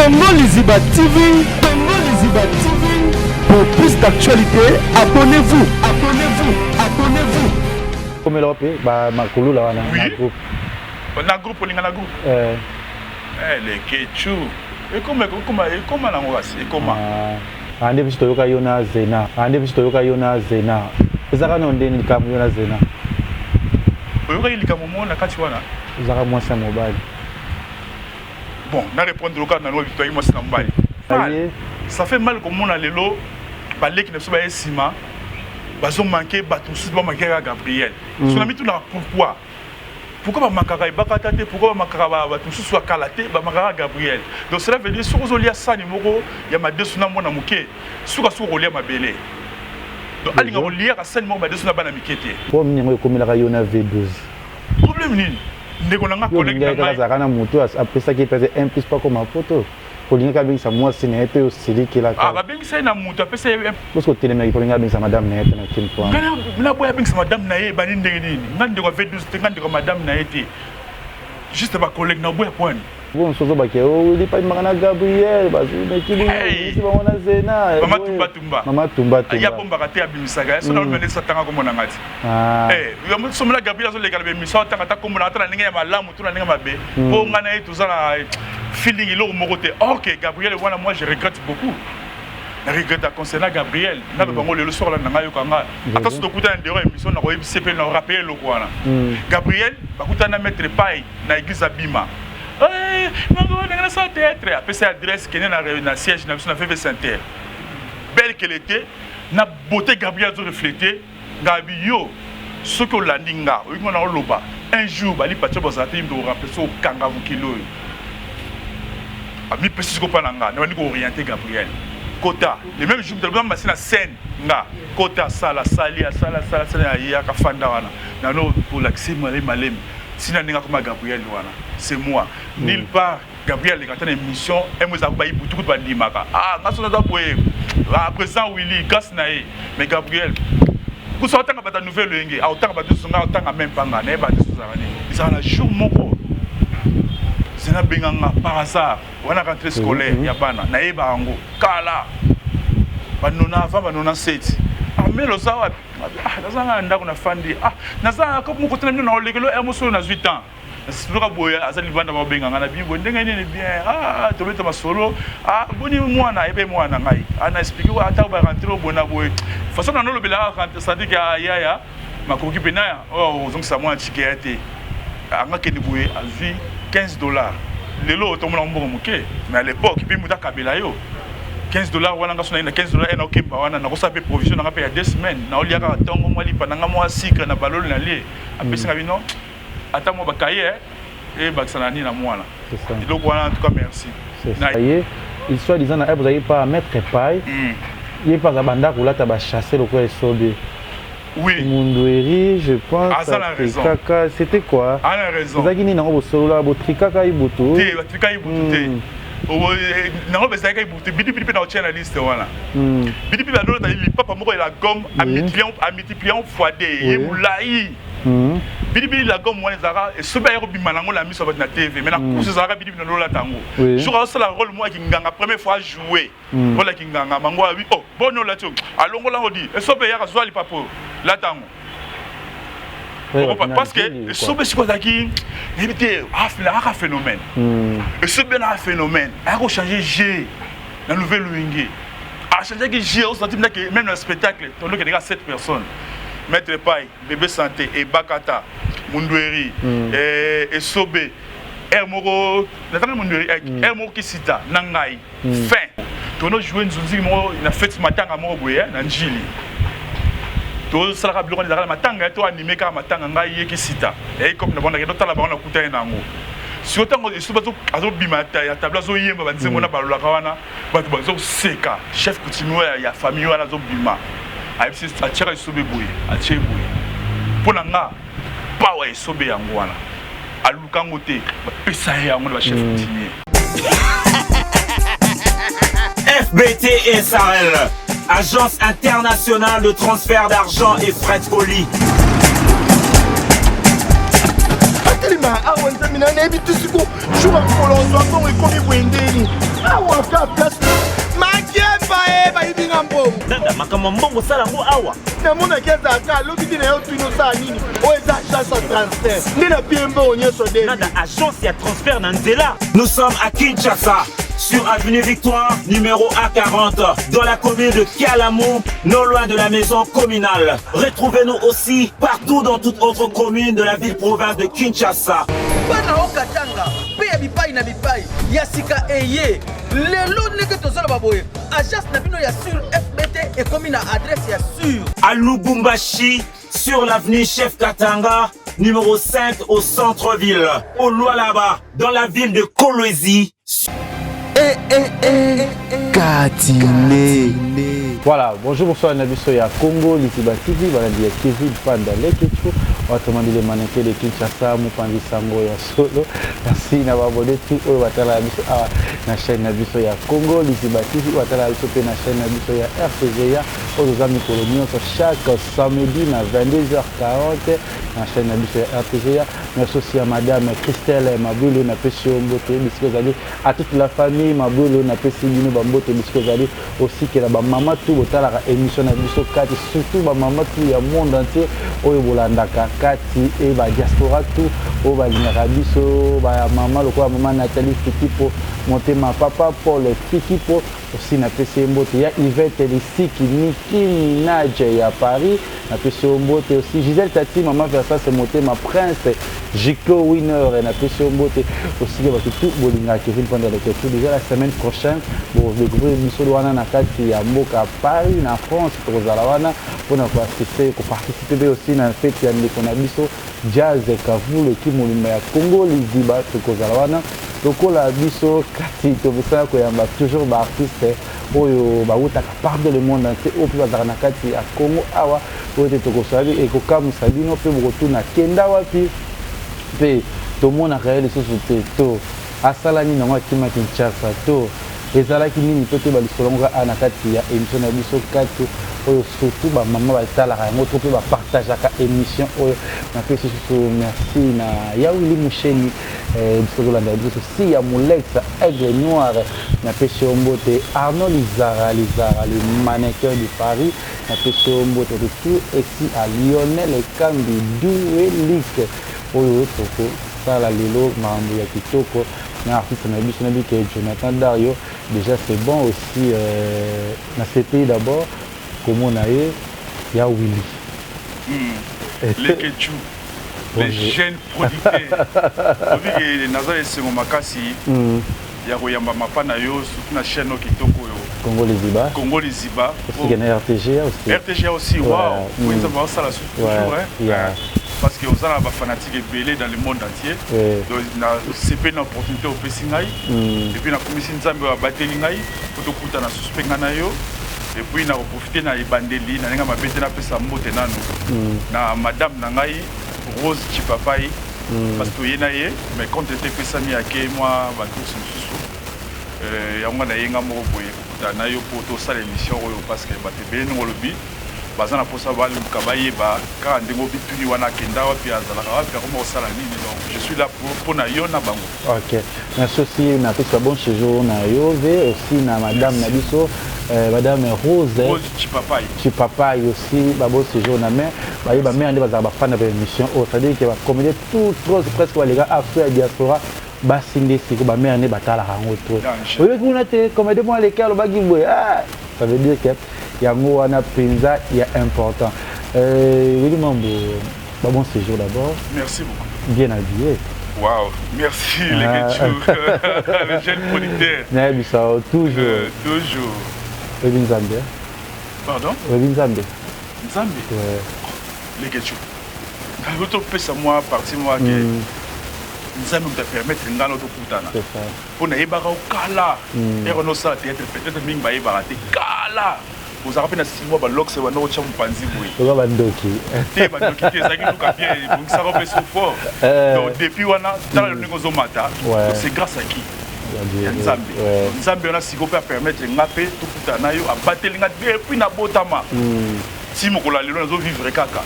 Congo Liziba TV, Congo Liziba TV. Pour plus d'actualité, abonnez-vous, abonnez-vous, abonnez-vous. Comme l'Europe, Makulu là, on a un groupe. On a un groupe, on a un groupe. Les Ketchou. Et comment on et comment ande bisto yoka yona zena. Ande bisto yoka yona zena. Ezaka no ndeni likamu yona zena. Oyoka likamu mona kati wana. Ezaka mwasa mobile. Bon, na répondre au cas na no victoire moi c'est mobile. Ça fait mal comme on a lelo balé qui ne sont pas estima. Bazo manqué batou ba manqué Gabriel. Son ami tout là pourquoi? Pourquoi Makara et Bakatate, pourquoi Makara tout soit Kalaté, Makara Gabriel. Donc cela veut dire sur Ozolia Sanimoro, il y a ma deux suna mona mouké, sur Ozolia ma belé. Donc allez on lire à Sanimoro ma deux suna banamikete. Pour venir comme la Rayona V12. Problème ni, négonanga collègue na moto après ça qui pèse un plus pas comme ma photo. Pour l'inga bien ça moi c'est net aussi qui là. Ah bien ça na moto après ça. Parce que télé pour l'inga bien ça madame net na kim point. Na boya bien ça madame na bani ndenge ngande ko V12 ngande ko madame na été. Juste ba collègue na boya point. Bon sozo ba ke o il pas magana Gabriel ba mais qui dit ba ona zena. Mama tumba. Ya bomba ka te abimisaka. So na lumene sa tanga ko mona ngati. Yo mo somela Gabriel so le galbe mi so tanga ta ko mona ata ninga ya malamu tu na ninga mabe. Po ngana tout ça feeling il au côté. OK, Gabriel voilà moi je regrette beaucoup. Je regrette concernant Gabriel. Na bango le soir là na yo kanga. Ata so kuta ndero émission na ko CP na rappeler lo kwana. Gabriel bakuta na mettre paille na église Abima. On a sa théâtre. Après cette adresse qui est dans le siège de la FV Saint-Terre. Belle qu'elle était, na beauté Gabriel a reflété. Gabi yo, ce que l'on a un jour, il va y avoir un remplacer au Kangavu Kilo. Ami précis qu'on parle en on va orienter Gabriel. Kota, le même jour, nous avons passé la scène. Kota, sala, salia, sala, ya kafanda wana. Nano pour l'accès malem. Sinon, Gabriel, c'est moi. Nulle part, Gabriel est en émission, et moi, j'ai beaucoup de bandimaka. Ah, quand on a appuyé, à présent, Willy, Gasnae, mais Gabriel, vous savez, autant que nouvelle langue, autant que autant même pas, ils ont un jour mon c'est un benganga par hasard, on a rentré scolaire, Yabana, Naïba Ango, Kala, Banona, Banona 7. Mais le savoir, ah, na fandi, ah, naza comme côté nous na lekelo émotion na 8 ans. C'est le boya azali banda ba benga na bibo ndenga ni bien. Ah, to beta masolo. Ah, boni mwana ebe mwana ngai. Ana expliquer wa ata ba rentrer au bona boy. Façon na no bela quand ça dit que ya makoki pena oh donc ça moi ticket anga ke ni boye azi $15. Lelo to mona mbongo moke. Mais à l'époque puis muta kabela yo. $15 wana ngaso na $15 ena okemba wana na kosape provision na ya 2 semaines na oliaka tongo mwali pananga mwa sikre na balolo na lie apesinga bino ata mo bakaye et baksana ni na mwana donc wana en tout cas merci ça y est il soit disant na vous n'avez pas à mettre paille il pas banda kulata ba chasser le quoi sobe oui Mundweri je pense Trikaka c'était quoi a la raison vous avez ni na bo solo bo Trikaka ibutu Trikaka ibutu non mais ça y est bidi na ochana liste wana bidi na nona il papa moko la gomme à multiplier fois des yemulai bidi la gomme wana zara et ce ba yero bimanango la mise sur na TV mais na couche zara bidi na lola tango jour ça la rôle moi qui nganga première fois jouer rôle qui nganga mango oui oh bono la tu alongo la odi et so be ya zwali papo la tango parce que ce que c'est qui était un phénomène et ce bien un phénomène a changé G la nouvelle Luingé a changé que G au sentiment que même le spectacle on a déjà 7 personnes Maître Paille Bébé Santé et Bakata Mundweri et Sobé Hermoro Nathalie Mundweri Hermoro Kisita Nangai fin tono jouer nzunzi mo na fête matin à mo boye na njili to sala biloko ndala matanga to animé ka matanga ngai yeki sita et comme na bona ke dotala bona kuta nango si otango isubazo azo bimata ya tabla zo yemba banzemo na balola kawana batu bazo seka chef coutumier ya famille wana zo bima aipsi achira isube boye ache boye pona nga pawa isobe yango wana alukango te pesa yango na chef coutumier FBT SARL, Agence internationale de transfert d'argent et frais de colis. Awa nzamina na ebi tusiko shuka kolonzo akongo ekomi bwendeni. Awa waka place makemba bayibinga mbongo nanda makambo mbongo sala ngo awa namonaki ezalaka loki na yo tino osala nini oyo eza agence ya transfert nde na pie mbongo nyonso de nanda agence ya transfert na nzela. Nous sommes à Kinshasa sur avenue Victoire numéro A40 dans la commune de Kialamou, non loin de la maison communale. Retrouvez-nous aussi partout dans toute autre commune de la ville-province de Kinshasa. Bana okatanga pe ya bipai na bipai ya sika eye lelo ndenge tozala baboye agence na bino ya sur FBT et comme na adresse ya sur À Lubumbashi sur l'avenue Chef Katanga numéro 5 au centre-ville. Au Lualaba dans la ville de Kolwezi. Voilà, bonjour, bonsoir, Nabiso ya Congo, Lisiba TV, voilà, il y a Kevin Panda Lekecho, autrement dit les mannequins de Kinshasa, Mupandi Sango ya Solo, merci d'avoir abonné tout, Watala Nabiso à la chaîne Nabiso ya Congo, Lisiba TV, Watala Nabiso à la chaîne Nabiso ya RTGA, aux amis coloniaux, chaque samedi à 22h40, la chaîne Nabiso ya RTGA, merci aussi à Madame Christelle Maboulou, na Pesio Mbote, à toute la famille Maboulou, na Pesio Mbote, aussi que la maman tout botalaka émission na biso kati surtout ba maman tout ya monde entier oyo bolandaka kati et ba diaspora tout o ba linga biso ba maman lokola maman Nathalie Fikipo monter ma papa Paul Fikipo aussi na PC Mbote ya Yvette Lisiki Nicki Minaj ya Paris na PC Mbote aussi Gisèle Tati maman Versa c'est monter ma prince Jiko Winner na PC Mbote aussi ba tout bolinga Kevin pendant le tout déjà la semaine prochaine pour découvrir biso wana na kati ya mboka Paris na France pour Zalawana pour participer aussi na fête ya ndeko na biso Jazz Kavule ki molimo ya Congo Liziba pour Zalawana lokola biso kati to bisa ko yamba toujours ba artiste oyo ba utaka partout le monde entier au plus bazana kati ya Congo awa oyo to ko sabi e ko kamusa bino pe bokotu na kenda wapi pe to mona réel société to asalani na makima Kinshasa to ezalaki nini pe te balisolonga ana kati ya émission na biso kati oyo surtout ba mama batalaka yango to pe ba partageaka émission oyo na pe surtout merci na Yaouli Musheni biso kolanda biso si ya Molex Aigle Noir na pe Mbote Arnaud Lizara le mannequin de Paris na pe Mbote tout ici à Lionel Kambi Douelik oyo toko sala lelo mambo ya kitoko na artiste na biso na bike Jonathan Dario déjà c'est bon aussi na CPI d'abord comme on a ya Willy les Ketchou les jeunes producteurs obi ke nazale sengo makasi ya koyamba mapana yo surtout na chaîne kitoko yo Congo Liziba aussi na RTGA aussi wow oui ça va ça la toujours hein parce que vous avez des fanatiques belés dans le monde entier. Donc, c'est une opportunité au Pessingaï. Et puis, la commission Nzambe a battu l'Ingaï pour tout le suspect. Et puis, on a profité de la bandeli, on a battu la personne na madame Nangaï, Rose Chipapaï. Parce que y en a mais quand tu étais Pessami à moi, je suis y a un peu pour tout ça l'émission parce que tu es bien bazana posa bali mukabaye ba ka ndingo bituni wana kenda wapi azalaka wapi comment osala nini donc je suis là pour na yo na bango. OK. Merci aussi na pesa bon séjour na yo aussi na madame Nabiso madame Rose Chipapaï aussi ba bon séjour na mais ba mère ndi bazala ba fan de émission au c'est-à-dire que ba comédie tout presque les gars après diaspora basinde siko ba mère ndi batala rango to. Oyo kuna te comédie moi les cas lo ba gimboy ça veut dire que yango wana penza ya important oui mambo bon séjour d'abord merci beaucoup bien habillé waouh merci les Ketchou les jeunes producteurs Nabisa toujours Robin Zambé pardon Robin Zambé ouais les Ketchou auto pesa moi partie moi que Nzambe me permettre ngalo to kutana pour na yebaka okala et on ça peut-être mingi ba yebaka te kala vous avez na 6 mois ba lox ba no chamu panzi boy to ba ndoki te ba ndoki te zaki luka bien donc ça va faire fort donc depuis wana dans le niveau mata c'est grâce à qui Nzambe on a siko peut permettre ngapé to kutana yo abateli nga depuis na botama si mokola lelo nazo vivre kaka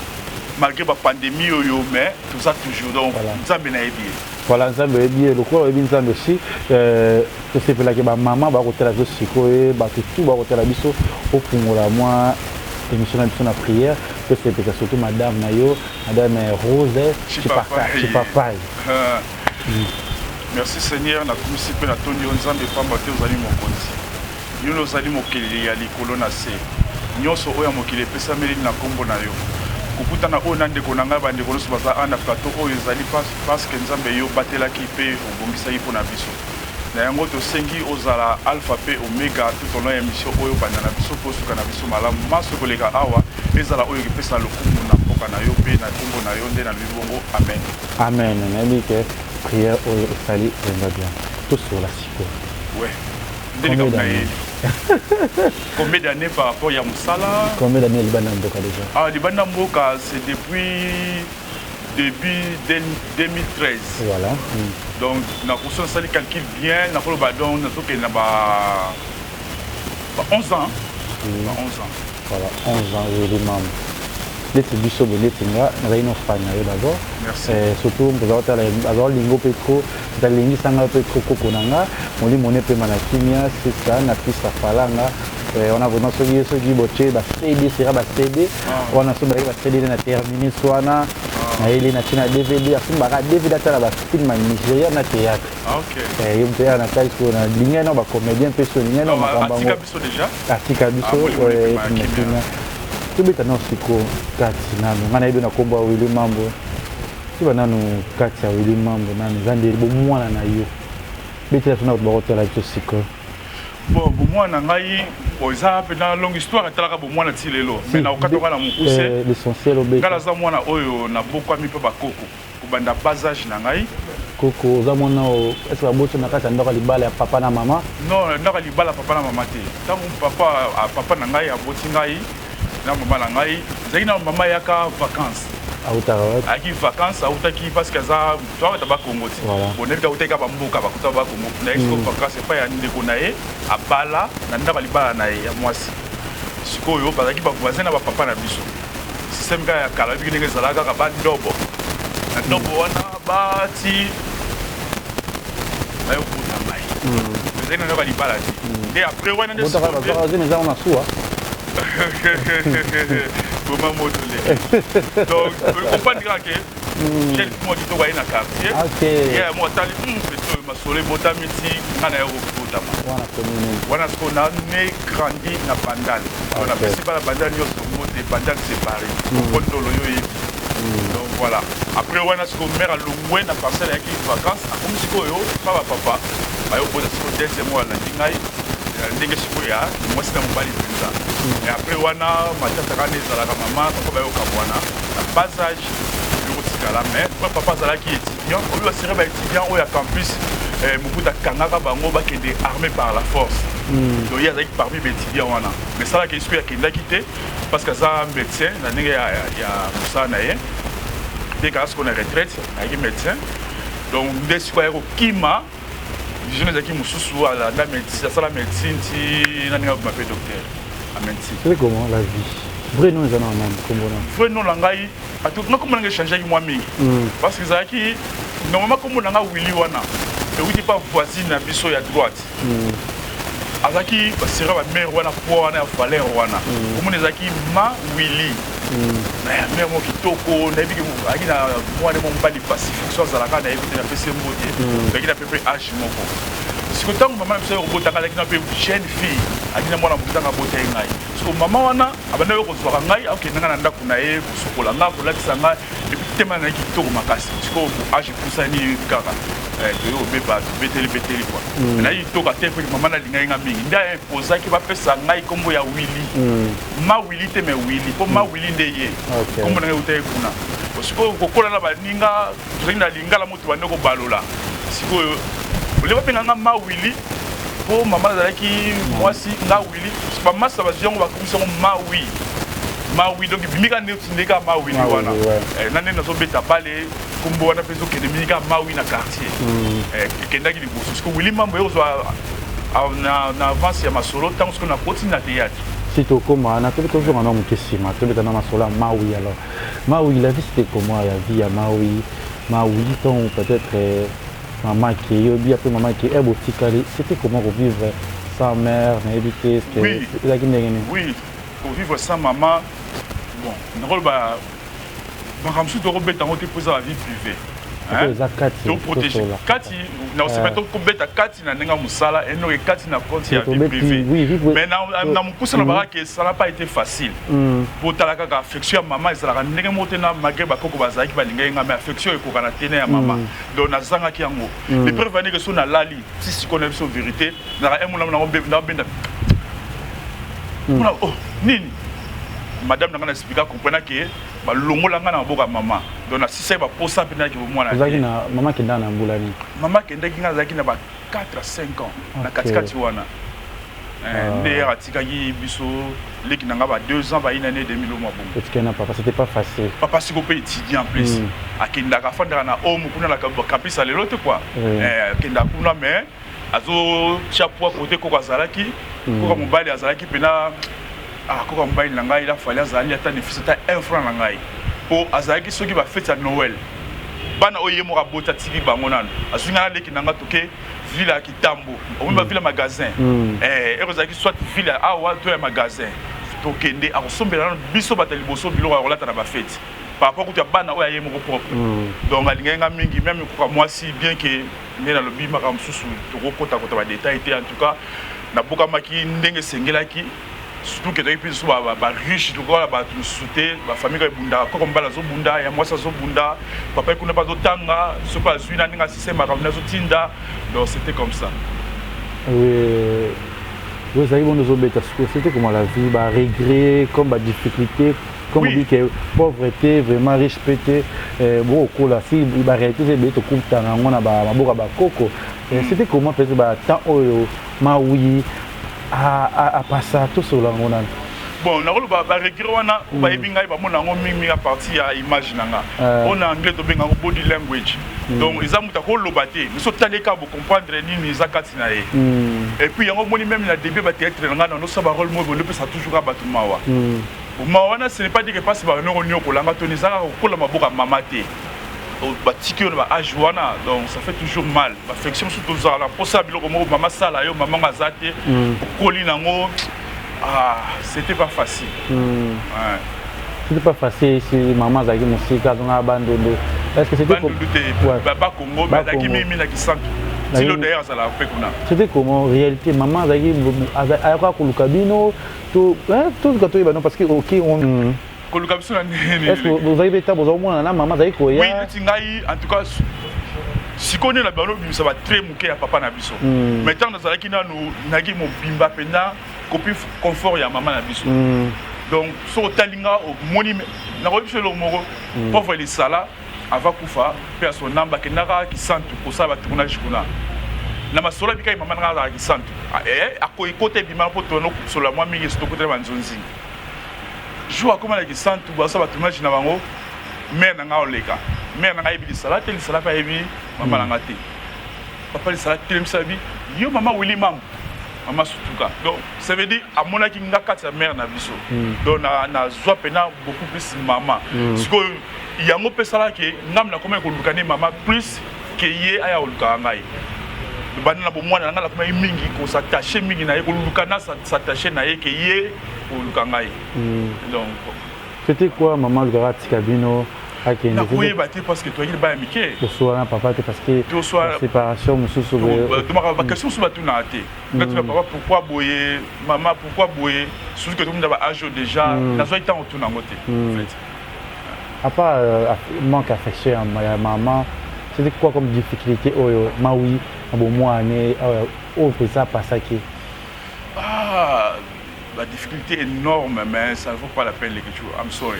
malgré la pandémie mais tout ça toujours donc Nzambe na yebi Voilà, ça veut dire le quoi bien ça aussi que c'est là que ma maman va côté la siko et ba tout va côté la biso au fungola moi émission na prière que c'est peut-être surtout madame Nayo, madame Rose, Chipapa. Merci Seigneur na komisi pe na toni nzambe pamba te ozali mokonzi. Yo ozali mokili ya likolo na se. Nyonso oya mokili pesa meli na kombo na yo. Kokutana oyo na ndeko na ngai bandeko nyonso baza ana plateau oyo ezali parce que nzambe yo batelaki mpe obongisaki mpo na biso. Na yango tosengi ozala alpha pe omega tout au long ya émission oyo banda na biso po suka na biso malamu maso koleka awa ezala oyo kipesa lokumu na mboka na yo pe na kombo na yo nde na libongo amen. Amen. Nabi que prière oyo esali venga bien. Tout sur la siko. Ouais. Combien d'années par rapport à Moussala? Combien d'années Liban Mboka déjà? Ah, Liban Mboka, c'est depuis début 2013. Voilà. Donc, nous avons fait le calcul bien, nous avons fait 11 ans. 11 ans. Voilà, 11 ans, je les membres. Les biso les tinga na ino fanya yo d'abord. Merci. Surtout pour avoir lingo petro, dans lingi sanga petro kokonanga, on li moné pe manakimia, c'est ça na pista falanga. On a vraiment ce qui boché ba CD sera ba CD. On a somme ba CD na terminé soana. Na ile na tina DVD, asimba ka DVD atala ba film Nigeria na théâtre. Ah OK. Yo mpe na kai so na linga no ba comédien pe so linga no ba bango. Atika biso déjà? Atika biso tubeta na siko kati nanu ngana ibe na kombo Willy Mambo tiba nanu kati ya Willy Mambo nanu zande bo mwana na yo beti tuna ba hotela to siko bon bo mwana ngai oza pe na longue histoire etalaka bo mwana ti lelo mais na okatoka na mukuse l'essentiel obeka ngala za mwana oyo na bokwami pe bakoko kubanda basage na ngai koko za mwana o est-ce que boto na kati ya ndoka libala ya papa na mama non ndoka libala papa na mama te tango papa na ngai aboti ngai na mama na ngai zaki na mama yaka vacances aki vacances autaki parce que za toi ta ba Congo ti bon nebika uteka ba mboka ba kuta ba Congo na expo vacances pa ya ndeko na ye abala na ndaba libala na ye ya mwasi sikoyo bazaki ba voisin na ba papa na biso système ka ya kala biki ndenge zalaka ka ba ndobo na ndobo wana ba ti ba yo kuta mai zena ndaba libala ti et après wana de ça on a soi comment moduler donc on peut dire que j'ai moi dit toi na quartier OK yeah moi tali plutôt ma soleil botamiti ngana yo botama wana ce qu'on a né grandi na bandal on a passé par la bandal yo so moté bandal séparé kondolo yo donc voilà après wana ce qu'on mère à loin na parcelle avec vacances comme si ko yo papa ba yo boda ce qu'on deuxième mois na dingai ndenge sikoya mwasi na mobali mpenza et après wana matata kana ezalaka mama papa bayoka mwana na basage yokotikala mais papa azalaki étudiant oyo asire baétudiant oyo ya campus mobutu akangaka bango bakende armé par la force donc ye azalaki parmi baétudiant wana mais salaka esiko akendaki te parce que aza médecin na ndenge ya mosala na ye te kaka siko na retraite ayaki médecin donc nde siko aye kokima je ne sais pas si à la médecine, ça la médecine, tu n'as pas de docteur à médecine. C'est comment la vie? Vrai nom, ils en ont comment? Vrai nom, l'angai, à tout, non comment on a changé avec moi-même. Parce que ça qui, normalement comme on a Willy wana, et oui pas voisine à biso à droite. Azaki, c'est vrai ma mère wana pour wana Valère wana. Comme on ezaki ma Willy. Mais mère moi qui toko, na biki aki na moi de mon bali pacifique soit za la kana éviter na PC mbote. Baki na pepe âge moko. Si que tant maman se robota kala kina pe jeune fille, aki na mwana mbuta nga bota ngai. So maman wana abana yo ko zwa ngai ok nanga na ndako na ye ko sokola nga ko lakisa nga et puis tema na ki toko makasi. Siko âge poussa ni kaka. Que yo beba beteli quoi. Na yi toka te pe maman na linga nga mingi. Nda imposa ki ba pesa ngai kombo ya Willy. Ma Willy te me Willy. Po ma Willy ndeye. Kombo na utaye kuna. Siko kokola na baninga, tuzina lingala mutu bandeko balola. Siko oleba pe nga ma Willy. Po maman azalaki mwasi nga Willy. Ba masa ba jongo ba komisa ma Willy. Ma Willy donc bimika ndeka ma Willy wana. Nane na so beta bale kombo wana peso ke bimika ma Willy na quartier. Kendaki liboso. Parce que Willy Mambo yo na avance ya masolo tant que na continue na théâtre. Si tu comment na toujours un homme qui s'ima tu es dans ma sola Maui alors Maui la vie c'était comment la vie à Maui ma oui ton peut-être maman qui est bien après maman qui est botikali c'était comment revivre sans mère n'habiter oui la Guinée oui pour vivre sans maman bon n'rôle ba kamsu to robeta ngote poser la vie privée to protéger kati na osemeto ko beta kati na nenga musala et no kati na compte ya vie privée mais na mukusa na baka que ça n'a pas été facile pour talaka ka affection maman ezalaka ndenge motena magre bakoko bazaki balinga nga mais affection ekokana tene ya maman donc nazanga ki yango les prévenir que so na lali si connaît son vérité na emuna na benda oh nini madame nanga na expliquer comprendre que ba longola nga na boka maman donc na sisa ba posa pena ki mwana zaki na maman qui ndana mbulani maman qui ndaki nga zaki na ba 4 à 5 ans na katikati wana ne atika ki biso leki nanga ba 2 ans ba une année 2000 mois bon parce que na papa c'était pas facile papa siko pe étudier en plus akinda ka fanda na homme kuna na campus à l'autre quoi akinda kuna mais azo chapeau côté ko kazalaki ko mobali azalaki pena koko mobali na ngai il a fallu azali ata ne fils ta 1 franc na ngai po azalaki soki ba fête ya Noël bana oye mo rabota tiki bango nano asunga na leki nanga toke ville ya Kitambo o ba ville magasin ezalaki soit ville a wa to ya magasin to kende akosombela biso batali boso bilo ya kolata na ba fête par rapport à bana oya ye moko propre donc alinga mingi même ko moi si bien que ngena lobi makam susu to kota ba détail en tout cas na boka maki ndenge sengelaki surtout que depuis so ba riche to ko ba tu souté ba famille ko bunda ko mbala zo bunda ya mwasa zo bunda papa kuna pas zo tanga so pas zuina ninga système makamna zo tinda donc c'était comme ça oui vous avez bon nous obéter c'était comment la vie ba regret comme ba difficulté comme on dit que pauvreté vraiment riche pété bon kola si ba réalité c'est beto kumta na ngona ba maboka ba koko c'était comment peut-être ba temps oyo ma oui à passer tout sur la ngona bon na ba regret wana ba ebinga ba mona ngo mingi à partir ya image nanga on anglais to benga body language donc ils amuta ko lobaté nous so taleka bo comprendre ni zakati na ye et puis yango moni même na début ba théâtre nanga no so ba rôle mo bo le ça toujours à batumawa mawana ce n'est pas dit que passe par no nyoko langa to nizaka ko la maboka mamate ba tiki on ba ajuana donc ça fait toujours mal affection surtout ça la possible ko maman sala yo maman ngazate ko li nango c'était pas facile c'était pas facile si maman zaki musika donc abandondo est-ce que c'était comme baba Congo bazaki mimi na kisantu silo d'ailleurs ça la fait kuna c'était comment réalité maman zaki ayaka kuluka bino tout tout gâteau ba non parce que OK on koluka biso na nini est-ce que vous avez été besoin mona na maman zaki ko ya oui tingai en tout cas si connaît la balo ça va très mouké à papa na biso maintenant dans zalaki na nous nagi mo bimba pena copie confort ya maman na biso donc so talinga au moni na ko biso lo moko pauvre les sala avant kufa pe a son namba ke naka ki santu ko sa ba tournage kuna na masola bika maman naka ki santu akoy côté bima po tono sur la moi mingi sto côté banzonzi joua comme la ki santu ba sa ba tournage na bango mère na nga oleka mère na nga ibi sala tel sala pa ibi maman na ngate papa le sala tel msabi yo maman wili mam maman sutuka donc ça veut dire à mon aki nga kati sa mère na biso donc na zwa pena beaucoup plus maman parce que yango pesala ke ngam na comment ko lukane maman plus que ye aya oluka ngai bana na bomwana nga la kuma mingi ko s'attacher mingi na ye ko lukana s'attacher na ye ke ye ko luka ngai donc c'était quoi maman le garati kabino na oui bâti parce que toi il ba amitié to soir papa parce que séparation mususu ba question sur batu na até papa pourquoi boyer maman pourquoi boyer surtout que tout le monde a âge déjà na zo temps autour na ngoté en fait à part manque affection à maman c'était quoi comme difficulté oyo maui bon moi année au ça pasaki la difficulté énorme mais ça ne vaut pas la peine les quelque chose I'm sorry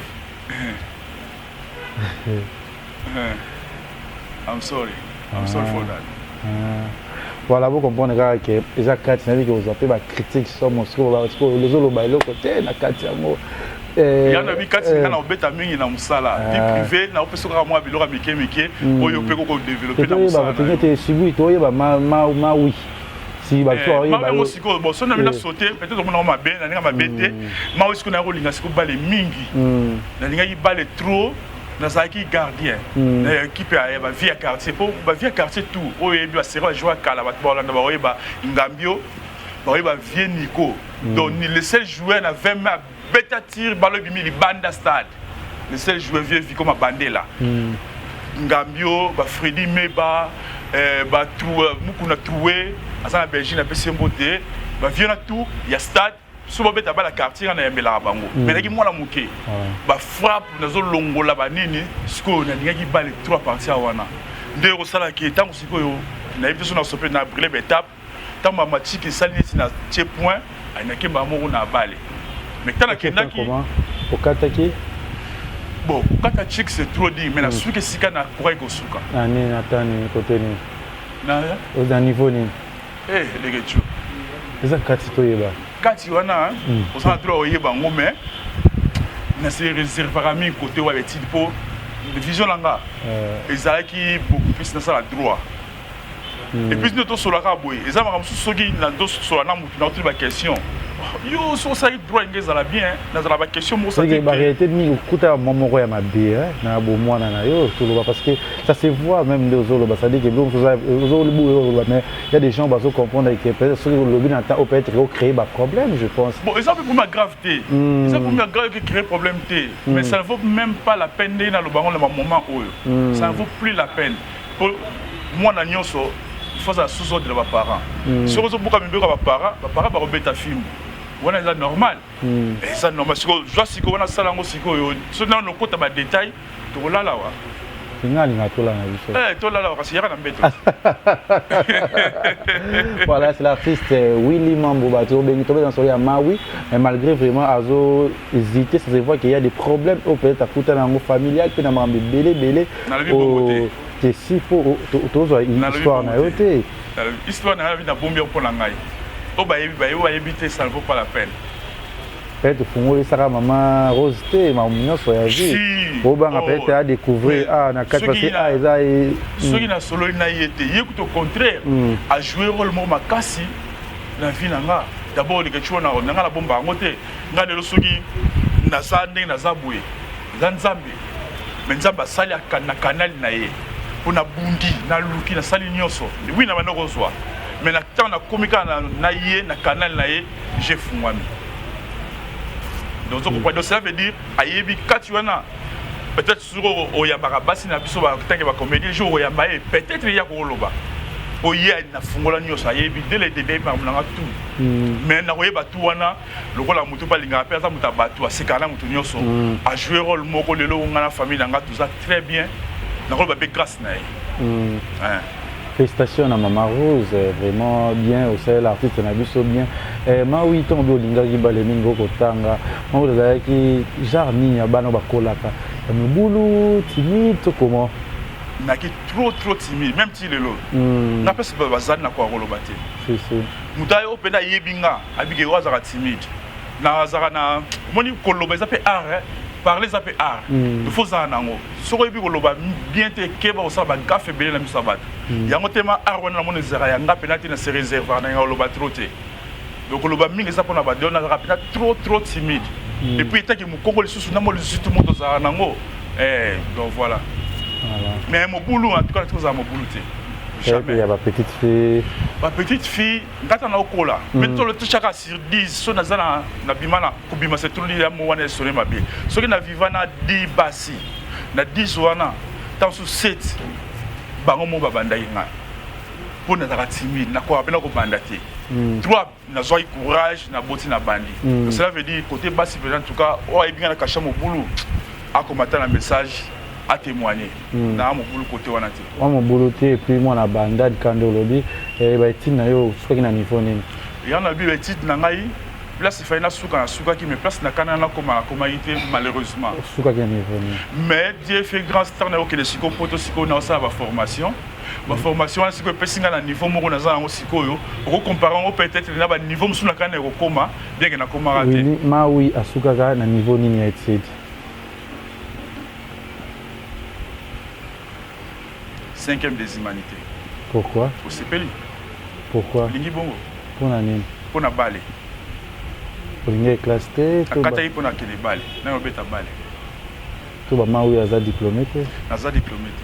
I'm sorry for that voilà vous comprenez que les actes n'a que vous appelez la critique sur mon score parce que les autres ba le côté na kati yango il y en a bi kati na obeta mingi na musala vie privée na opeso ka moi bilora mike oyo pe ko développer na musala ba peut-être sibu to yeba ma oui si ba to yeba ma musiko bon sona mina sauter peut-être on ma ben na nga ma bete ma aussi ko na ko linga siko bale mingi na linga yi bale trop nazalaki gardien na équipe ya ba via quartier po ba via quartier tout oyo yebi ba sera jouer kala ba bolanda ba oyeba ngambio ba oyeba vie Nico donc le seul joueur na 20 ma beta tir balo bimi li banda stade le seul joueur vieux vi comme bandela ngambio ba Freddy Meba ba tout mukuna troué asa na Belgique na pesi mbote ba vieux na tout ya stade souvent beta ba la quartier na yembela bango mais naki mwana muke ba frappe nazo longola ba nini siko na ngaki ba les 3 parties wana nde ko sala ki tango siko yo na yebito na sopé na brûler étape tant ma match qui sali na tie point na kemba mo na balé mais tant que naki au kataki bon kata chick c'est trop dit mais na suki sika na pourrait ko suka ani natani côté ni na au niveau ni les gars eza kati to yeba kati wana on s'en droit oyeba ngome na se réservera mi côté wa beti po vision langa ezalaki beaucoup plus na sala droit et puis nous to sola ka boy ezama kam soki na do sola na mutu na ba question yo so ça droit ngezala bien na za ba question mo ça c'est variété de mi kuta momoko ya mabe na bo mwana na yo tout le parce que ça se voit même les autres ça dit que bon mais il y a des gens baso comprendre que peut-être sur le lobby na ta peut-être créer ba problème je pense bon exemple pour ma gravité ça pour ma grave qui crée problème té mais ça ne vaut même pas la peine de na le bango le moment oyo ça ne vaut plus la peine pour moi na nyonso il faut ça sous ordre de mes parents sur les autres mes parents ba robeta film voilà c'est normal et ça normal si je vois si on a ça là siko yo so na no kota ba détail to la la wa fingali na to la na biso to la la parce qu'il y a na mbeto voilà c'est l'artiste Willy Mambo Bato ben tombé dans soya Maui mais malgré vraiment azo hésiter ça se voit qu'il y a des problèmes au peut-être à kuta na ngo familial puis na mambe belé que si faut tozo histoire na yote histoire na vie na bombi pour la ngai o ba éviter ça ne vaut pas la peine peut-être fungoli saka maman Rose te mamunyo so ya vie o banga peut-être à découvrir na quatre parce que eza soki na solo na yete yekuto contraire a jouer rôle mo makasi na vie nanga d'abord les ketcho na nga la bomba ngote nga de soki na sande na zabwe nzambe mais nzamba sali na canal na ye pona bundi na luki na sali nyoso oui na bana kozwa mais na tant na komika na ye na canal na ye j'ai fungwami donc ça veut dire ayebi kati wana peut-être sur oyambaka basi na biso ba tanke ba comédie jour oyamba peut-être ya ko loba oye na fungola nyoso ayebi dès le début par mulanga tout mais na oyeba tout wana lokola mutu balinga pe za muta batu asekana mutu nyoso a jouer rôle moko lelo ngana famille nga tout ça très bien na rôle ba be grâce na hein. Félicitations à Maman Rose, vraiment bien, au sein l'artiste n'a vu ça bien. Maui tombe au linga qui balé mingo kotanga. Moi vous qui jarni ya bano bakolaka. Mubulu timide comment? Naki trop timide même si lelo. Na pese bazana na kwa rolobate. Si. Mutayo pena yebinga abige wazaka timide. Na zaka na moni koloba za pe art parler ça peut art il faut ça nango soko yebi koloba bien te keba o sa ba gafe belé na misabat yango tema art wana mona zera ya nga penati na se réserve na koloba trop te donc koloba mingi ça pona ba dona rapida trop timide et puis tant que mon Congo le sous na mo le tout monde ça nango donc voilà mais mon boulot en tout cas tout ça mon boulot te jamais. Il y a ma petite fille. Ma petite fille, ngata na okola. Mais tout le tout chaka sur 10, so na zana na bimana kubima c'est tout li ya mo wana sone mabe. So ki na vivana 10 basi. Na 10 wana tant sous 7 bango mo babanda yinga. Pona za timide na kwa bena ko bandate. 3 na zoi courage na boti na bandi. Cela veut dire côté basi en tout cas o ebinga na kasha mo bulu akomata na message à témoigner na mo bulu côté wana ti mo bulu te et puis moi na banda kando lobi et ba tina yo soki na niveau nini ya na bi ba tit na ngai place fa na suka ki me place na kana na koma ité malheureusement suka ki niveau nini mais Dieu fait grand star na ok le siko poto siko na ça ba formation ba formation c'est que pesinga na niveau moko na za ngo siko yo ko comparer ngo peut-être na ba niveau musuna kana ko koma bien que na koma raté ma oui asuka ka na niveau nini ya étude 5e des humanités. Pourquoi? Pour CPLI. Pourquoi? Lingi bongo. Pour la nini? Pour na balé. Pour lingi classe T. Akata yi pour na kele balé. Na obeta balé. to ba mawi aza diplômé te naza diplômé te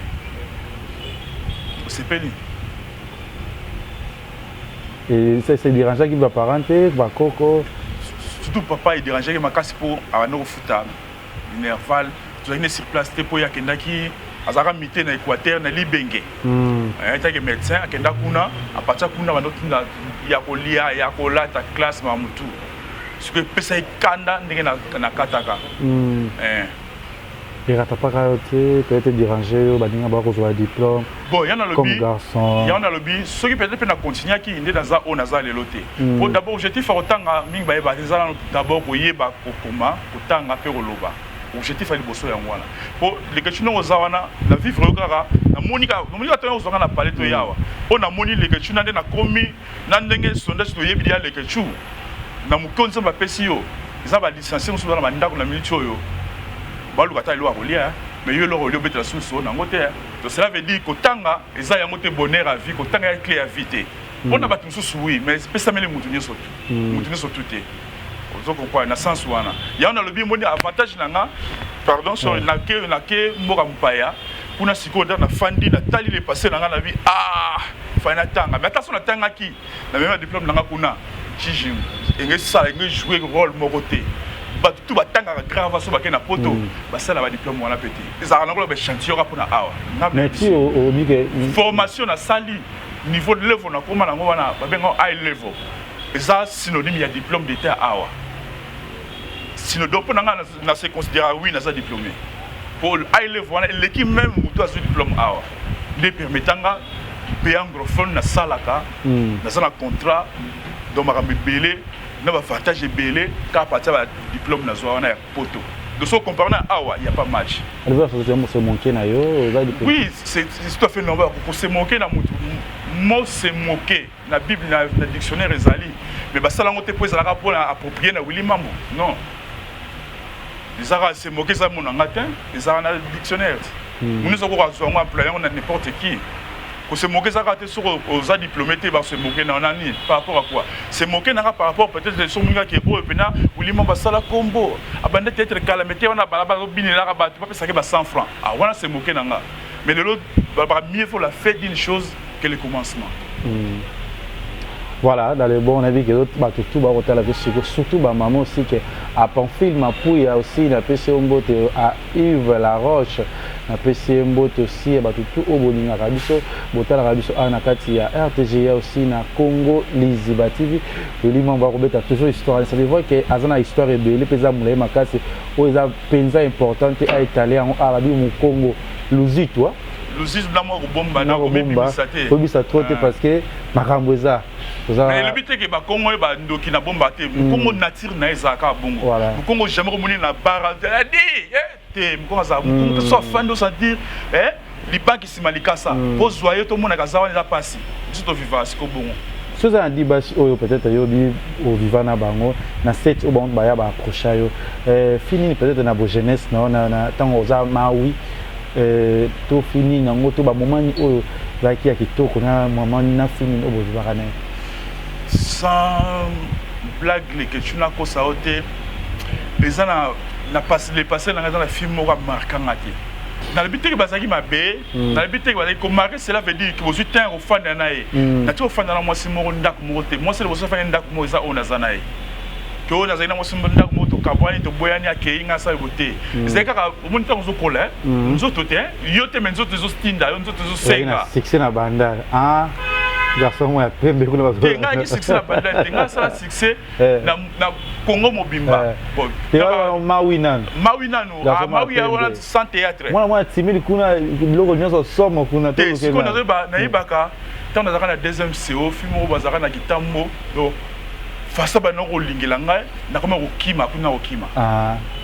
osepeli et ça dérangeait qui va parenter ba koko surtout papa il dérangeait makasi po abana kofuta minerval tozalaki sur place te po yakendaki azalaka mite na Équateur na Libenge ayataki médecin akenda kuna apatia kuna bandotinda ya kolia ya kolata classe mamutu soki epesa ekanda ndenge na kataka eratapaka yo te peut-être déranger yo baninga bakozwa diplôme bon yana comme lobi garçon yana lobi soki peut-être pe na continuer ki nde naza o naza lelo te po d'abord objectif akotanga mingi bayeba ezala d'abord koyeba kokoma kotanga mpe koloba objectif ali boso yango wana po leketu ndenge oza wana na vivre yo kaka namoni kaka ozwanga na pale to yawa mpo namoni leketu na nde nakomi na ndenge sondage toyebi ya leketu na mokonzi nzambe apesi yo eza balicencie mosusu na bandako na miniti oyo baluka ata eloko akolia mais yo eloko olia obetela susu nango te donc cela veut dire kotanga eza yango te bonheur à vie kotanga ya clé ya vie te mpona bato mosusu oui mais epesameli motu nyonso tu te ozokonkwa na sens wana yango nalobi moni avantage na nga pardon sur nake mboka mopaya kuna sikoyo da nafandi natali le passé na nga na vie fai natanga mais ata so natangaki na mema diplôme na nga kuna jiji engesala enge jouer rôle moko te bato tu batangaka grave so bakei na poto basala badiplôme wana pe te ezalaka nango bachantiora mpona awa formation nasali niveau de level nakoma nango wana babenga high level eza synonyme ya diplôme d'état awa synonyme mpo nanga na se considéra oui naza diplômé pour high level wana eleki même moto azwi diplôme awa nde permetanga mpe anglophone nasalaka naza na contrat donc makambo ebele na bavantage ebele kaka partir ya diplôme nazwa wana ya poto de so comparé na awa il y a pas match se moquer na yo oui c'est tout à fait normal pour se moquer na mutu mot se moquer na bible na dictionnaire ezali mais basala ngo te po ezalaka mpona approprier na Willy Mambo non ezalaka se moquer eza monanga te ezalaka na dictionnaire moni soko kozwa ngo employé yango na n'importe qui se moquer ça quand sur aux diplômés te se moquer na nani par rapport à quoi se moquer na par rapport peut-être sur munga qui est beau et pena Willy Mambo basala combo abanda peut-être calamité on a balaba binela ba tu pas ça que 100 francs wana se moquer nanga mais de l'autre mieux faut la fête d'une chose que le commencement. Voilà, dans les bons, on a vu que d'autres bateaux tout bas la vie surtout ma maman aussi que à Pamphile Mapouille il y a aussi la PC Ombote à Yves La Roche la PC Ombote aussi bateau tout au Boninga Rabiso Botal Rabiso Anakati à RTGA aussi na Congo Liziba TV le limon va remettre toujours histoire ça veut voir que azana histoire est belle pesa moulay makasi o eza penza importante à Italie en Arabie au Congo Luzi toi Luzi na mo bomba na ko bibisa te bibisa trop parce que makambo eza mais le but est que ba Congo ba ndoki na bomba te Congo nature na ezaka bongo Congo jamais remonter na bara dit te Congo za Congo so fando ça dire liba ki simalikasa po zoyer to mona kazawa na pasi tout vivant siko bongo so ça dit basi oyo peut-être yo bi au vivant na bango na set au bon ba ya ba approcher yo fini peut-être na bo jeunesse na tango za mawi to fini nango to ba moment oyo zaki ya kitoko na moment na fini obo vivant na sans blague les que tu n'as qu'au saoté les ans na passé les passé dans la film mora marquant ngati dans le but que bazaki mabe dans le but que bazaki comme marquer cela veut dire que vous êtes un fan na nae na tu fan na moi si moro ndak mote moi c'est le bosso fan ndak mo za ona za nae que ona za na moi si ndak moto kabwani to boyani akeinga sa bote c'est kaka mon temps zo kola nzo tote yo te menzo te zo stinda yo nzo te zo senga succès na banda garçon moi pembe kuna bazo tenga ki succès na banda tenga ça succès na Congo mobimba bon mawinano mawi ya wana sans théâtre moi timili kuna logo nyoso somo kuna to ko kuna na yebaka tanda zaka na deuxième CO film o bazaka na kitambo do fasa ba noko lingela ngai na koma ko kima kuna ko kima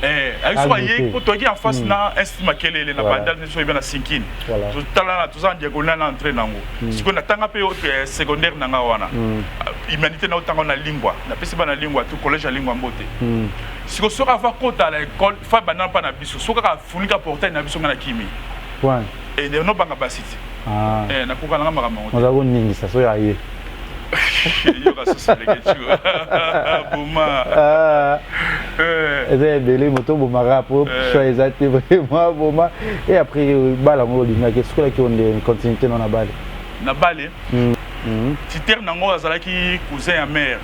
avec so ye ko to ki en face na estima kelele na bandal ne so yeba na sinkini to talana to za diagonal na entrée nango siko na tanga pe secondaire nanga wana humanité na otanga na lingua na pesi ba na lingua to collège ya lingua mbote siko so ka va kota la école fa banana pa na biso so ka funika portail na biso na kimi point et no banga basiti na ko kana ngama ngama on a ningi ça so ya ye yo ka so le que tu Bouma eza ebele moto bomaka po choix eza te vraiment boma et après bala ngo olingaki esukolaki onde continuité non na bale na bale titere nango azalaki cousin ya mère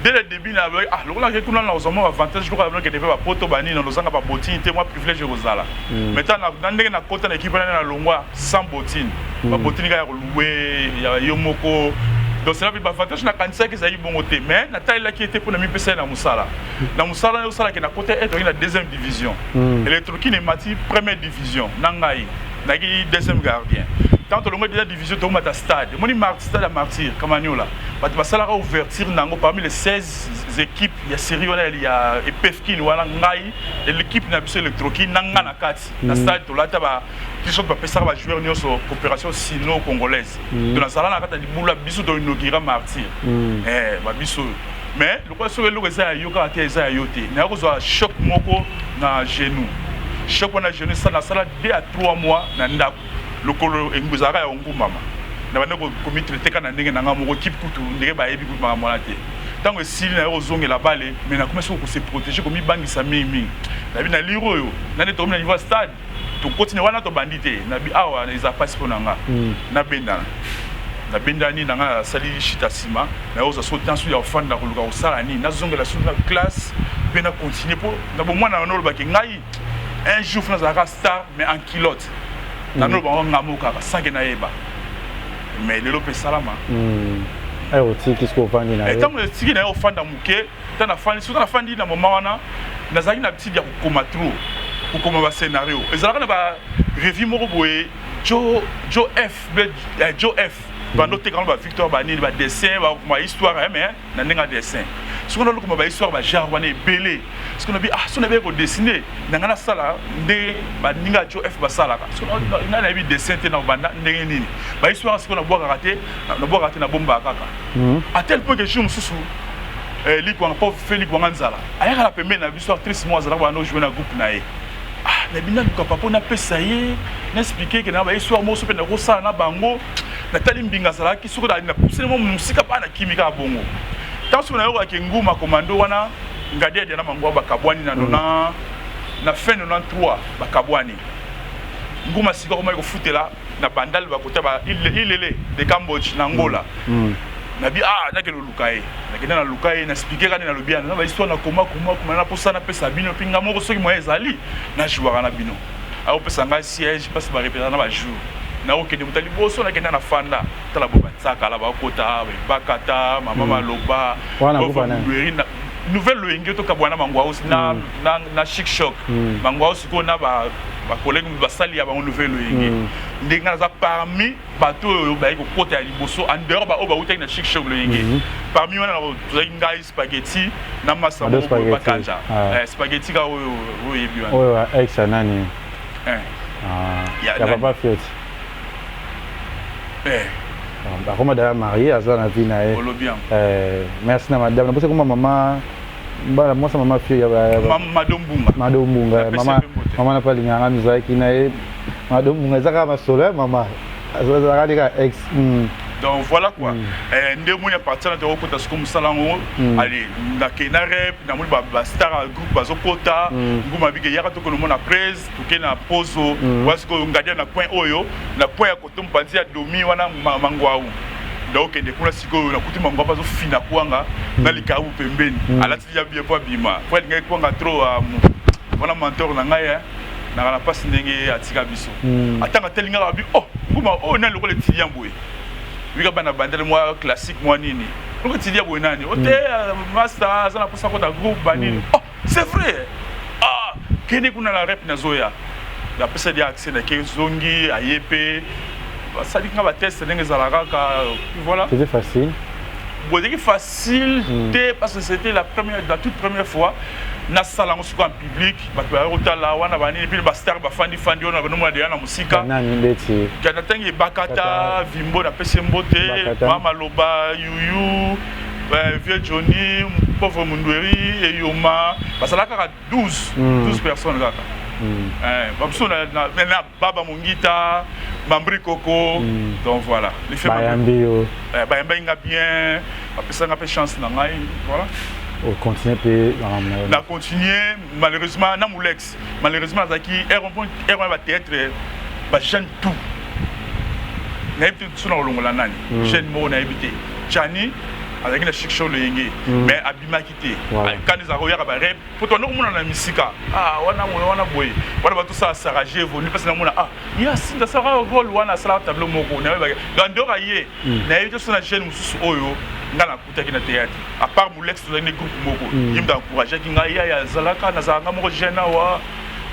dès le début na ah lokola ke kuna na ozoma avantage lokola que devait ba poto bani na lozanga ba botine te moi privilège kozala maintenant na ndenge na kota na équipe na longwa sans botine ba botine ka ya louer ya yomoko donc c'est là que l'avantage na kanisa que ça y bon côté mais na taille là qui était pour na mi pesa na musala yo sala que na côté être na deuxième division électroki ne mati première division nangai na ki deuxième gardien tant que le déjà division to mata stade moni stade à martyr kamaniola ba sala ouverture nango parmi les 16 équipes il y a série il y a EPFK wala ngai l'équipe na biso électroki nanga na kati na stade to lata ba qui sont pas pesa ba joueur nyoso coopération sino-congolaise de la sala na kata libula biso to inaugurer martyr ba biso mais le quoi sur le ça yoka te ça yote na ko zo choc moko na genou choc na genou ça na sala 2 à 3 mois na ndako lokolo enguzaka ya ongu mama na bande ko comité kana ndenge na ngamo ko équipe kutu ndenge ba yebi kutu mama mwana te tango esili na yo zonge la balle mais na commencer ko se protéger ko mi bangisa mimi na bi na liro yo na ne to na niveau stade to continue wana to bandité na bi awa na isa passe pour nanga na benda ni nanga sali shita sima na yo za so tension ya ofanda ko luka osala ni na zonge la sur na classe pe na continuer pour na bo mwana na lo ba ke ngai un jour na za star mais en culotte na no ba ngamo kaka sange na yeba mais lelo pe salama ayo tiki sko fandi na et tant que tiki na yo fanda muke ta na fandi na fandi na moment wana na zaki na petit dia ko koma trop ko koma ba scénario ezalaka na ba revue moko boye Joe F bando te quand ba Victor Bani ba dessin ba histoire mais na ndinga dessin ce qu'on a lu ba histoire ba genre wana belé ce qu'on a bi ah so na be ko dessiner na ngana sala nde ba ndinga Joe F ba sala ka so na bi dessin te na banda ndenge nini ba histoire ce qu'on a boire raté na bomba kaka à tel point que je me sous li ko pas Félix Wanganzala ayaka la pembe na histoire triste mois za ba no jouer na groupe na e ah na bina ko papa na pesa ye na expliquer que na ba histoire mo so pe na ko sala na bango na tali mbinga zala ki suko da na poussé mo musika pa na kimika bongo tanso na yo ka nguma commando wana ngade de na mangwa bakabwani na nona na fin 93 bakabwani nguma sika ko mai ko futela na bandal ba kota ba ilele de Cambodge na Angola na bi ah na ke lo lukae na ke na lukae na expliquer kana na lobia na ba histoire na koma na posa na pesa bino pinga moko soki mo ezali na jouera na bino a pesa nga siège passe ba représenter na ba jour na okende mutali boso na kenda na fanda tala boba tsaka la ba kota bakata mama maloba wana bana nouvelle loinge to kabwana mangwa aussi na chic choc mangwa aussi ko na ba collègue ba sali ya ba nouvelle loinge ndinga za parmi bato ba ko kota ya liboso en dehors ba oba uta na chic choc loinge parmi wana to ngai spaghetti na masa mo ba kanja spaghetti ka o yebi wana ouais ex nani ya papa fiot Comme madame mariée, à ça, merci à madame. Parce que maman, moi, c'est maman fille. Madame Bunga. Maman n'a pas l'ignorant, nous avons qui n'a Madame Bunga, ça va solo, maman. Ça va ex. Donc voilà quoi. Ndemo ya partir na toko kota comme salango. Allez, na kenarep, na muli ba star groupe bazokota, nguma bige yaka toko no mona presse, tuke na pozo, wasko ngadia na point oyo, na point ya kotom panzi ya domi wana mangwau. Donc ende kuna siko na kuti mangwa bazo fina kwanga na likabu pembeni. Alati ya bien po bima. Po ngai kwanga trop wana mentor na ngai na la passe ndenge atika biso. Atanga telinga ba bi oh, nguma oh na lokole tiyamboe. Wika bana bandele moi classique moi nini donc tu dis à bonani ote master ça na posa ko ta groupe banini oh c'est vrai ah kene kuna la rep na zoya la pesa dia accès na ke zongi ayepe ça dit nga ba test ndenge za la kaka voilà c'était facile c'était facile parce que c'était la toute première fois na salon sur en public bato ya rotala wana banini puis ba star ba fandi ona no mwa de na musika nani beti kana tangi bakata vimbo na pese mbote mama loba yuyu vieux Johnny pauvre Mundweri et Yoma basala kaka 12 personnes kaka babso na baba mungita Mambri Coco donc voilà les films bayambi yo bayamba inga bien apesa nga pe chance na ngai voilà On continue puis na continuer malheureusement na Moulex malheureusement zaki erreur va théâtre ba jeune tout na évité tout na longola nani jeune mo na évité Chani avec la chic show le yenge mais abima quitté quand les aroya ba rep pour ton nom na misika wana boy wana ba tout ça s'arranger venu parce que na mona ya sinda ça rôle wana sala tableau moko na ba gandora ye na évité sur la jeune mususu oyo ngala kutaki na théâtre à part Moulex dans les groupes moko yimda encourager ki ngaya ya zalaka na zanga moko jeune wa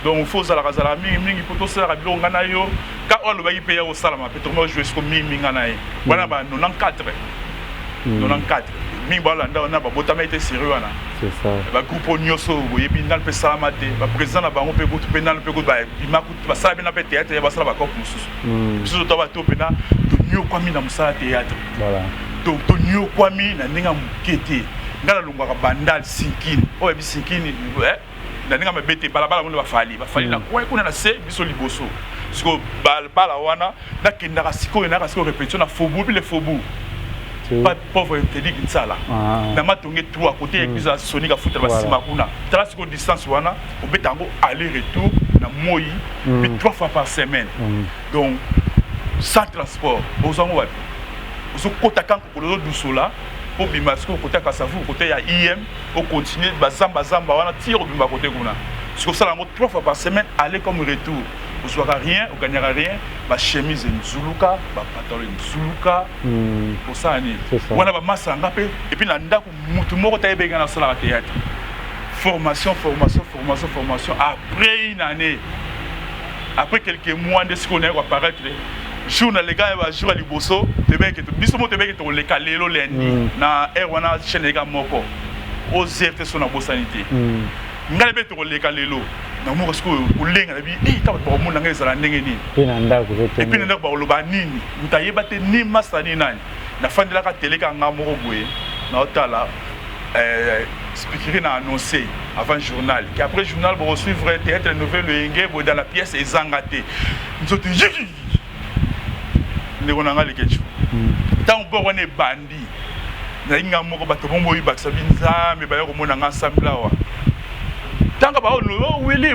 donc faut zala mingi pour tout ça rabilo ngana yo ka olo ba yipe ya o sala ma peut-être jouer ce comme mingi ngana ye wana ba 94 mingi ba landa na ba botama été sérieux wana c'est ça ba groupe nyoso boyebi ndal pe salama te ba président na bango pe gout pe ndal pe gout ba imakuti ba sala bina pe théâtre ya ba sala ba kop mususu biso to ba to pena to nyo kwa mina musala théâtre voilà to nyo kwami na ndinga mukete ngala lungwa bandal sinkini oyo bi sinkini na ndinga mabete balabala mundo bafali na kwa kuna na se biso liboso siko bala wana na kindaka siko répétition na faubourg puis le faubourg pas pauvre interdit nsala na matonge tout à côté église sonika futa basima kuna tala siko distance wana obetango aller retour na moi puis 3 fois par semaine donc sans transport bozango wapi so kota kan ko lo dusola po bima siko kota ka savu côté ya IM au continuer bazamba wana tiro bima côté kuna siko sala ngo 3 fois par semaine aller comme retour vous aurez rien vous gagnera rien ba chemise nzuluka ba pantalon nzuluka pour ça ni wana ba masanga pe et puis na ndako mutu moko tayebenga na sala théâtre formation après une année après quelques mois de ce qu'on a apparaître jour na les gars va jour à liboso tebe que biso mo tebe que to le kalelo lendi na wana chaîne les gars moko o zerte so na bosanité ngale be to le kalelo na mo ko ulenga bi ta ba mo na ngeza ndenge ni pina ndako et puis ndako ba loba nini mutayeba te ni masani nani na fandela ka tele ka ngamo ko boye na otala speaker na annoncé avant journal qui après journal pour suivre théâtre nouvelle yenge dans la pièce ezangate nzoto ndeko nanga lekechu tant bo wana bandi na inga moko bato bombo yibakisa binzambe ba yoko mona ensemble awa tanga ba Willy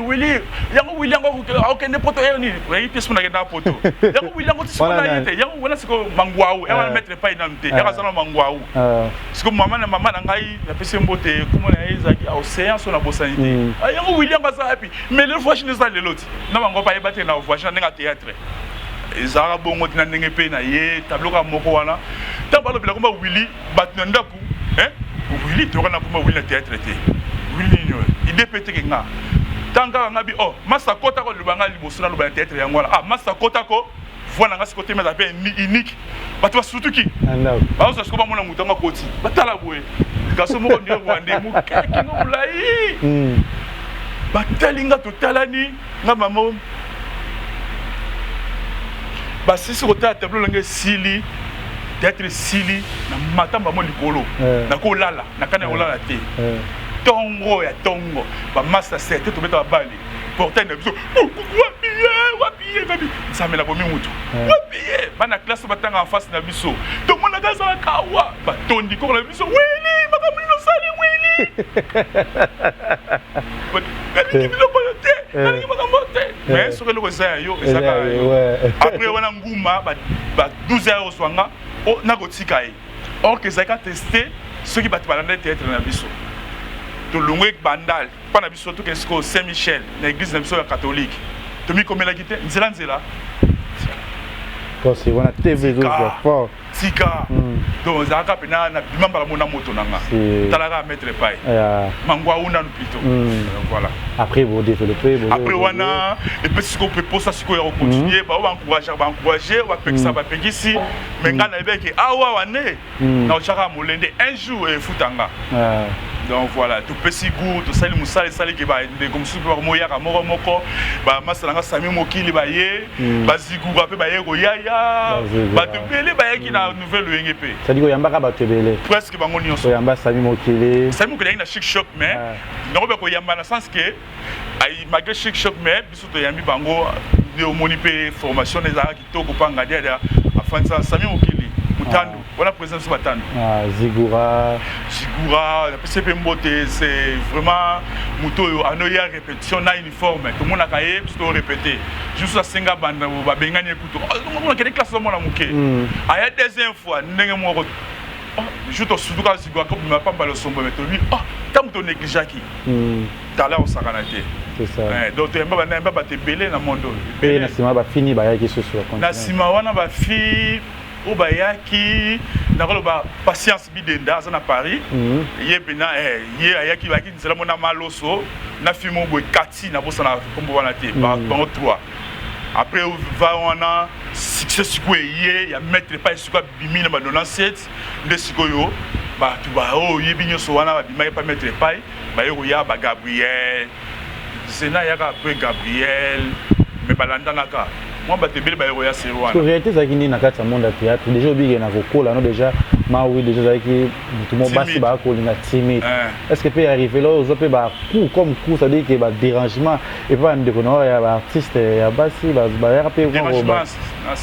yango okende poto yoni oyi pièce mona kenda poto yango Willy yango tsona yete yango wana siko mangwao e wana mettre pas inamte ya kasana mangwao siko mama na ngai na pese mbote kuma na ezaki océan so na bosanité yango Willy yango za happy mais le fois je ne sais pas l'autre na mango pa yebate na voisin na théâtre ezara bongo tina ndenge pe na ye tableau ka moko wana tabalo bila kuma Willy batna ndaku Willy to kana kuma Willy na théâtre te Willy nyo ide pete ke nga tanga ngabi masa kota ko lubanga liboso na lubanga théâtre yango wala masa kota ko voilà nga sikote meza pe unique bato surtout ki ba osa sikoba mona mutanga koti batala boye kaso moko ndio wande mu keki no mulai batalinga totalani nga mamo basisi kota tableau langue sili théâtre sili na matamba mo likolo na ko lala na kana olala te tongo ya tongo ba master set to beta bali porter na biso wapiye babi ça me la bomi mutu wapiye bana classe batanga en face na biso to mona gaza la kawa ba tondi ko la biso Willy makamuli no sali Willy mais sur le cosa yo ezaka après wana nguma ba 12 heures swanga na gotika e or que ça ka tester ceux qui battent balanda théâtre na biso to longwe bandal pa na biso to que Saint-Michel na église na biso ya catholique to mi komela kite nzela parce que wana TV zo fort tika donc zaka pena na bimamba la mona moto nanga talaka mettre pai mangwa una no plutôt voilà après vous développer après wana et puis ce qu'on peut pour ça ce qu'on continuer ba encourager wa pekisa ba pekisi mais ngana ebeke awa wane na chaka molende un jour et futanga donc voilà tout petit goût tout ça les musale sali ki ba de comme super moya ka moko ba masalanga sami mokili ba ye ba zigu ba pe ba ye ko yaya ba te bele ba ye ki na nouvelle UNGP ça dit ko yamba ba te bele presque bango nyonso yamba sami mokili na chic choc mais non ba ko yamba na sens que ay malgré chic choc mais biso to yambi bango de moni pe formation des arts qui to ko panga dia afin ça sami mokili Tandu voilà président sur Tandu Zigura c'est vraiment Muto anoya répétition na uniforme tout le monde a cahier tout répéter juste à Senga banda ba bengani kuto on a quelle classe mo na muke aya deuxième fois ndenge mo je te souviens quand Zigura comme m'a pas balo sombo mais lui tant to négligé qui talent au sakanate c'est ça donc tu mba ba te belé na mondo et na sima ba fini ba ya ki ce soir na sima wana ba fi obayaki nakoloba patience bidenda aza na Paris ye pena ye ayaki baki nzela mona maloso na filmo boy kati na bosa na kombo wana te ba 3 après va wana succès sikwe ye ya mettre pas sikwa bimi na ba 97 de sikoyo ba tu ba ye binyo so wana ba bima pas mettre pas ba yo ya ba Gabriel Zena yaka peu Gabriel mais balanda naka moi batebele ba yo ya serwana en réalité ça qui ni na kati ya monde ya théâtre déjà obige na kokola no déjà ma oui déjà ça qui tout monde basi ba ko linga timide est-ce que peut arriver là aux peut ba coup comme coup ça dit que ba dérangement et pas de kono ya ba artiste ya basi ba ya pe ko ba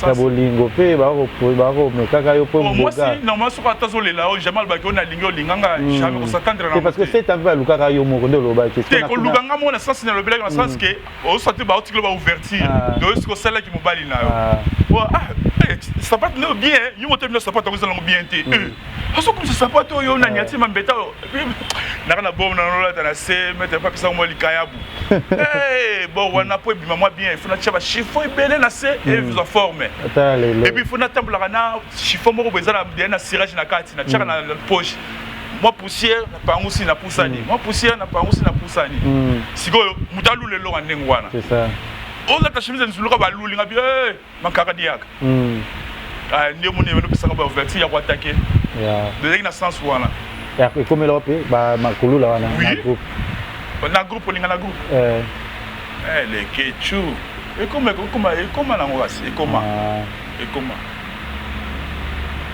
ya bolingo pe ba ko me kaka yo po moi si normalement sur atazo le là jamais ba ko na lingo linganga jamais ko s'attendre na parce que c'est un peu à luka yo mo ko ndo ba question ko luganga mo na sens na le blague na sens que au sortir ba article ba ouverture donc ce que celle qui mobali na yo ça pas bien yo mo te ça pas to ko bien té parce que ça pas to yo na nyati mambeta na kana bom na lola na se mettre pas ça mo likayabu bon wana po bima moi bien il faut na tchaba chiffon belé na se et vous en forme et puis il faut na tambula na chiffon mo ko bezala na cirage na kati na tchaka na poche moi poussière na pangusi na pusani moi poussière na pangusi na pusani siko mutalu lelo wanengo wana c'est ça on a ta chemise nzuluka ba luli ngabi makaka diaka ndio moni wenu pesa ba ouverture ya attaquer de na sens wana ya comme l'op ba makulu la wana na groupe linga na groupe le kechu et comment na ngwasi et comment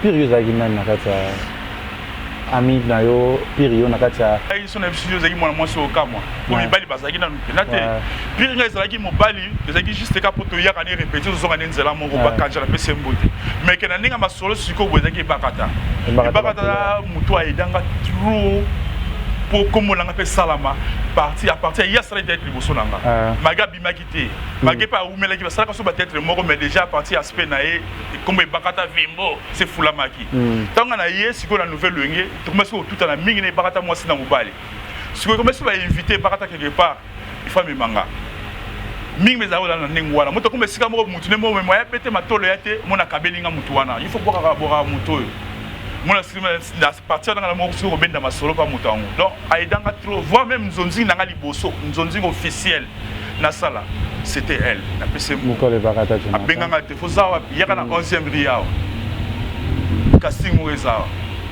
pire za gina na kata ami na yo pire yo na kata ai so na studio za gina moi so kamwa pour mibali bazaki na penate pire nga ezalaki mobali ezalaki juste ka poto ya kana répéter zo ngane nzela moko bakanja na pese mbote mais que na ninga masolo siko bozaki bakata muto aidanga trop pour comme on a fait salama parti à partir hier ça d'être le bosso nanga maga bima quitté maga pas ou mais qui ça quand peut-être moko mais déjà parti aspect naé comme bakata vimbo c'est fulamaki tant on a hier siko la nouvelle luenge tout mais tout à mingi ne bakata moi c'est na mobali siko comme ça va inviter bakata quelque part il faut me manga mingi mais aola na ningwana moto comme sika moko mutu ne mo mais moya pété matolo yate mona kabelinga mutu wana il faut boka bora mutu moi la partir dans la mort sur ben dans ma solo pas mouton donc aidanga trop voir même nzonzi nanga liboso nzonzi officiel na sala c'était elle na pc moko le bakata a benganga te fozawa yaka na 11e riao casting morezawa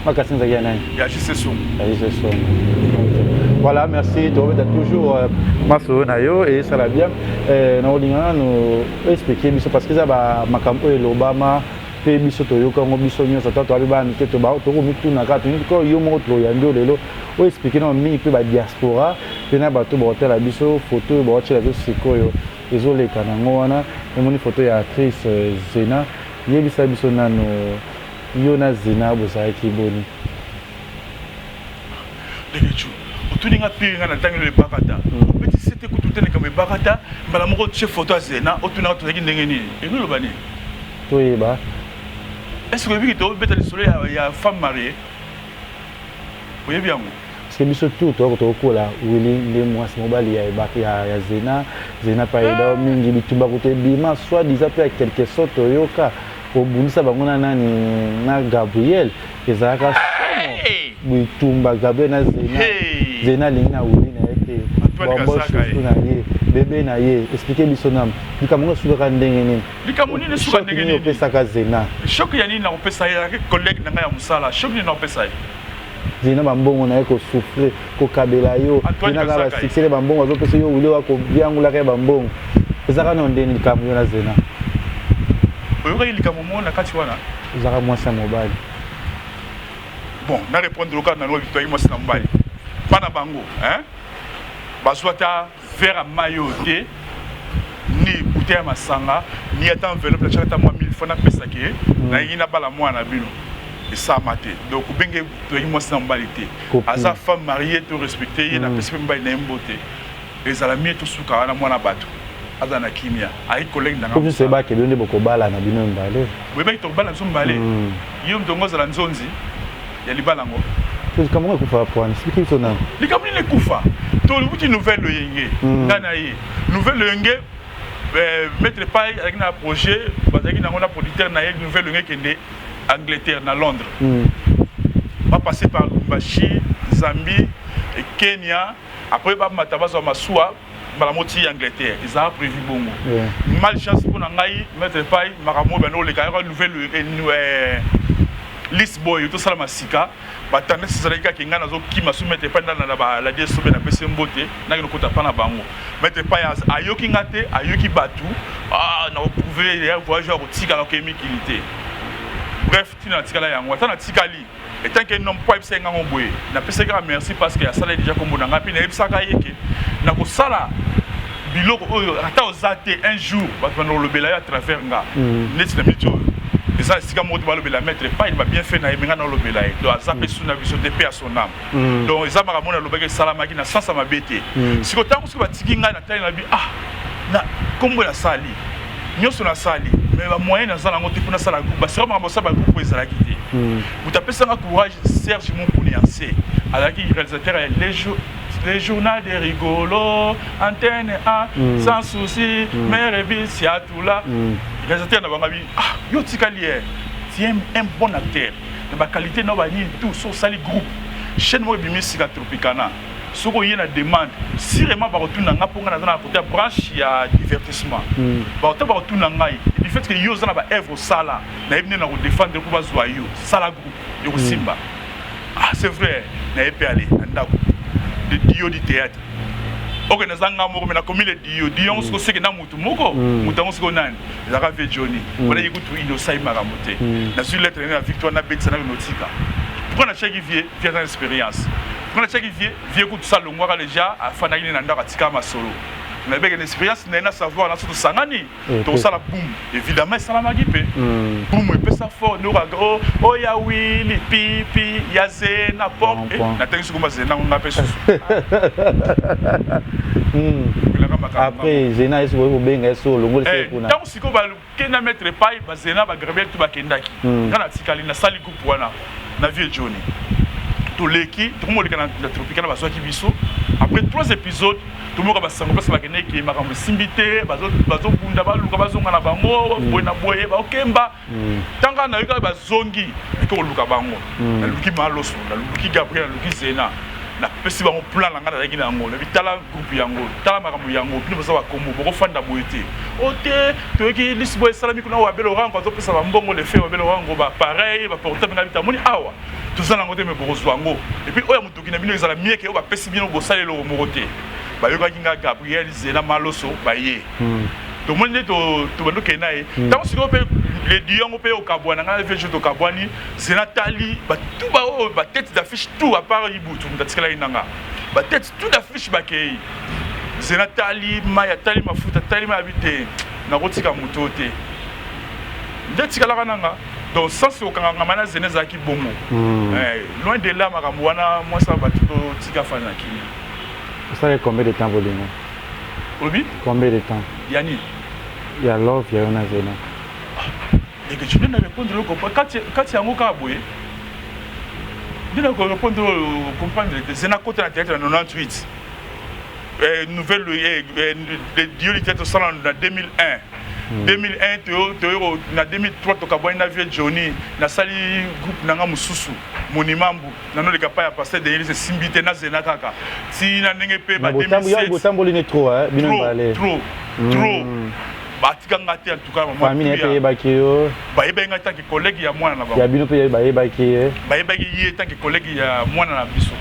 ma casting zakia nani ya juste son voilà merci tu reviens toujours maso na yo et ça va bien na olinga no expliquer biso parce que ça ba makampo et l'Obama pe biso toyoka ngo biso nyonso tata abi ba mike to ba to ko mituna ka to ko yo mo to ya ndio lelo o expliquer no mi pe ba diaspora pe na ba to ba hotel la biso photo ba hotel la sikoyo ezole kana ngona emoni photo ya actrice Zena yebisa biso nano yo na Zena bozala ki boni dekechu otuninga pinga na tangi le bakata petit c'était ko tutene comme bakata mbala moko che photo ya Zena otunanga to zaki ndenge nini eno lobani to yeba. Est-ce que vous avez le soleil il y a femme mariée? Oui bien. Parce que biso tout to là wili les mois mobile ya Zena pa ida mingi bitumba kote bima soit disant peut quelque sorte yoka obunisa bangona nani na Gabriel ezaka bitumba Gabriel na Zena linga wili na ete bombo surtout na ye bébé na ye expliquer biso nam likamonga suka ndenge nini likamoni ne suka ndenge nini pesa ka Zena choc ya nini na kopesa ya collègue na ya musala choc ni na kopesa Zena bambongo na ko souffrir ko kabela yo na ba succès bambongo zo pesa yo wili wa ko biangula ka bambongo ezaka na ndeni likamonga na Zena oyoka likamongo na kati wana ezaka mwasa mobile bon na répondre au cas na no victoire mwasa na mobile pana bango hein bazwata vers mayoté ni bouteille masanga ni ata enveloppe la chata moi 1000 francs na pesa ke na yina bala moi na bino et ça maté donc benge to moi c'est embalité asa femme mariée to respecter et na pesi mba na mbote les amis to suka na mwana bato asa na kimia ai collègue na comme c'est ba ke bende boko bala na bino mbale we ba to bala so mbale yo mtongo za nzonzi ya libala ngo comment on peut apprendre expliquez son nom les kamni les kufa to le nouvelle le yenge ndana yi nouvelle le yenge mettre pas avec un projet parce qu'il y a un producteur na une nouvelle langue qui est Angleterre na Londres va passer par Lubumbashi, Zambie et Kenya après va matabazo masua malamoti Angleterre ils ont prévu bongo malchance pour ngai mettre pas maramo beno le ka nouvelle list boy tout ça la masika batane sizalika kinga nazo kima soumettre pas na la DSO na pese mbote na ko kota pa na bango mettre pas ayoki ngate ayoki batu na prouver les voyageurs tika la kémicité bref tina tikala yango atana tikali et tant que non pas senga ngomboye na pese ka merci parce que ya sala déjà comme na ngapi na ebisaka yeke na ko sala biloko ata ozate un jour ba twana lo bela à travers nga net na mito ça c'est comme on va le mettre pas il va bien fait na emenga na lo bela donc azape sous na vision de paix à son âme donc ezama ka mona lo beke salama ki na sansa mabete siko tango siko batiki nga na taille na bi na kombo la sali nyoso na sali mais ba moyen na zala ngote pour na sala groupe ba sera ma sa ba groupe ezala kité vous tapez ça courage Serge Monkuniancé avec le réalisateur les journaux des rigolos antenne A sans souci mais révise à tout là réalisateur na bangabi yo tikalier c'est un bon acteur de ba qualité na ba ni tout so sali groupe chaîne mo bimisi ka Tropicana soko yena demande si vraiment ba retourna nga ponga na na côté branche ya divertissement ba to ba retourna ngai du fait que yo za na ba œuvre sala na ibne na ko défendre ko ba zwa yo sala groupe yo simba c'est vrai na epé aller ndako de dio du théâtre ok na zanga moko mena comme le dio on se que na mutu moko mutu on se ko nani la rave Johnny wala yikutu ino sai maramote na sur lettre na victoire na bet sana nautica prendre chaque vie dans l'expérience prendre chaque vie écoute ça le ngwaka déjà afana ni na ndaka tika masolo na beke une expérience na savoir na surtout sangani to ça la boum évidemment ça la magipe boum et ça fort no oh ya wili pipi ya zena pop na tengi ko mazena nga peso après zena est au benga so longo le kuna donc siko ba kena mettre pai ba zena ba grebel tu ba kendaki kana tikali na sali ku wana na vieux Johnny tout l'équipe tout le monde dans Tropicana ba so ki biso après 3 épisodes tout le monde va s'en passer ba kene ki makambo simbité bazo bunda ba luka bazonga na bango boyena boye ba okemba tanga na yuka ba zongi ko luka bango na luki maloso na luki Gabriel na luki Zena na pesi ba plan la ngana na ngo na bitala groupe yango tala makambo yango pino baza ba kombo boko fanda boyete ote to ki lisboy salami kuna wa belo rango to pesa ba mbongo le fait wa belo rango ba pareil ba portable na bitamoni awa tout ça ngote me boko zwango et puis oya mutuki na bino ezala mieke o ba pesi bino bo salelo mokote ba yoka kinga Gabriel Zena maloso ba ye to monde to bando kenae tant si ko pe les dions pe au kabwana ngana fait jeu to kabwani Zena tali ba tout ba tête d'affiche tout à part ibutu ndatikala inanga ba tête tout d'affiche ba kei Zena tali maya tali mafuta tali mabite na kotika mutote ndatikala kananga donc ça c'est au kanga mana Zena za ki bongo loin de là makambo wana moi ça ba tout tika fana kini ça fait combien de temps volimo obi combien de temps yani ya love ya ona Zena et que tu viens de répondre au comprendre quand yango ka boye bien ko répondre comprendre Zena côté na théâtre 98 nouvelle de Dieu du théâtre salon en 2001 2001 to na 2003 to kabwana vieux Johnny na sali groupe nanga mususu monimambu na no le kapa ya pasteur de Elise simbité na Zena kaka si na ndenge pe ba 2007 botamboli ni trop bino balé trop batika ngati en tout cas maman famille pe baki yo ba yeba ngata ki collègue ya mwana na ba ya bino pe ba yeba ki ba yeba ki tant que collègue ya mwana na biso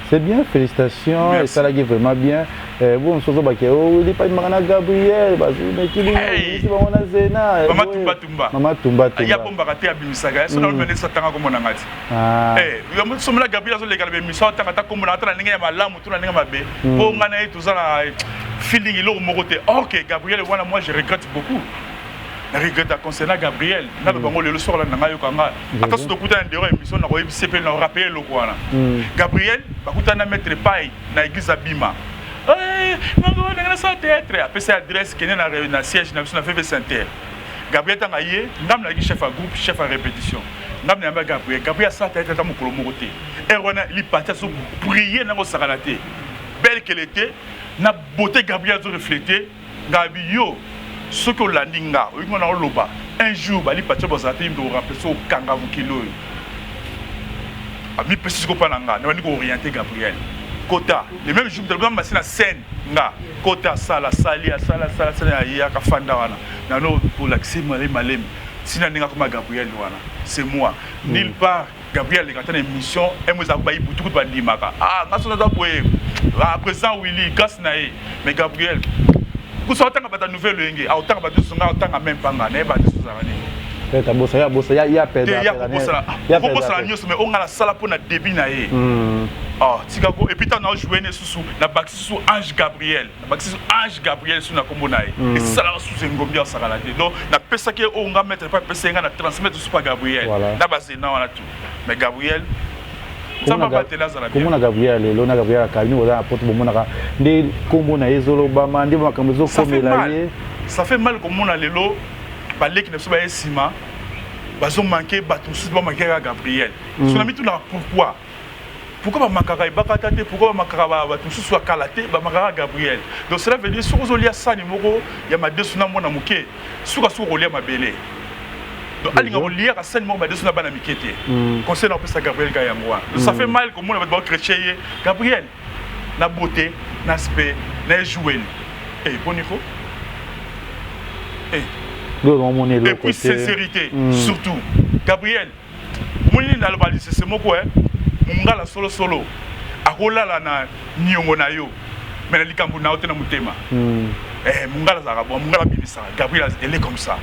c'est bien, félicitations. Merci. Et ça là qui est vraiment bien. Bon, on baki oh, il pas Marana Gabriel, mais qui dit on a Zena. Maman Tumba. Il y a bomba raté à Bimisaga. Est-ce qu'on va ça tanga comme on a ngati. Il y a sommes là Gabriel sur les galbe misa tanga comme on a tra ninga malamu tout ninga mabe. Pour ngana tout ça feeling il au mokote. OK, Gabriel moi je regrette beaucoup. regrette concernant Gabriel na bango le soir là nga yo kanga attention to kuta ndero émission na ko CP na rappeler le quoi Gabriel ba kuta na mettre paille na église Abima ngo na sa théâtre après cette adresse qui est na siège na VV Saint-Terre Gabriel tanga yé ngam na chef à groupe chef à répétition ngam na Gabriel sa théâtre ta mokolo mokoté et wana li parti so prier na ko sakalate belle qu'elle était na beauté Gabriel zo refléter ngabi yo ce que landinga on a loba un jour bali parti bo zate ndo rappeler so kanga vukilo ami pesi ko pananga na ko orienter Gabriel Kota, le même jour, je suis dans la scène. Kota, sala, salia, sala, ya kafanda wana. Nano pour l'accès malem. Sinon, ninga comme Gabriel wana. C'est moi. Nulle part, Gabriel quand une émission, et moi ça baï pour tout le monde maka. Ah, quand on a boyé. À présent Willy, gas naé. Mais Gabriel, vous sortez quand ta nouvelle lingue, à autant battu son autant à même panga, n'est pas de sous arani. Ta bossa ya perdre. Ya bossa la news mais on a la salle pour na débit naé. Ah, Tigago et puis t'as joué sous na baxi sous Ange Gabriel. Na baxi sous Ange Gabriel sous na kombo naé. Et ça là sous ngombi en sakalade. Donc na pesa que on va mettre pas pesa nga na transmettre sous pas Gabriel. Na base na wana tout. Mais Gabriel ça va battre là za comment na Gabriel lo na Gabriel ka ni oza porte bomo na ndi kombo na ezolo ba mandi ba kamzo komela ye. Ça fait mal comme on a lelo balé qui ne soit pas sima. Bazo manquer batou sous ba manquer à Gabriel. Son ami tout là pourquoi pourquoi Makara Bakatate, pourquoi Makara tout soit Kalaté, Makara Gabriel. Donc cela veut dire sur Zolia Sanimoro, il y a ma deux suna mona mouké, sur Rolia ma belé. Donc Alinga Rolia à Sanimoro ma deux suna banamikete. Concernant ça Gabriel Gayamwa. Donc ça fait mal comme on va chrétien Gabriel. Na beauté, na spé, na jouer. Eh bon Nico. Et puis sincérité surtout. Gabriel. Mon na le balise c'est mon quoi. Mungala solo akolala na nyongo na yo mais na likambu na otena mutema mungala za rabo mungala bibisa Gabriel elle est comme ça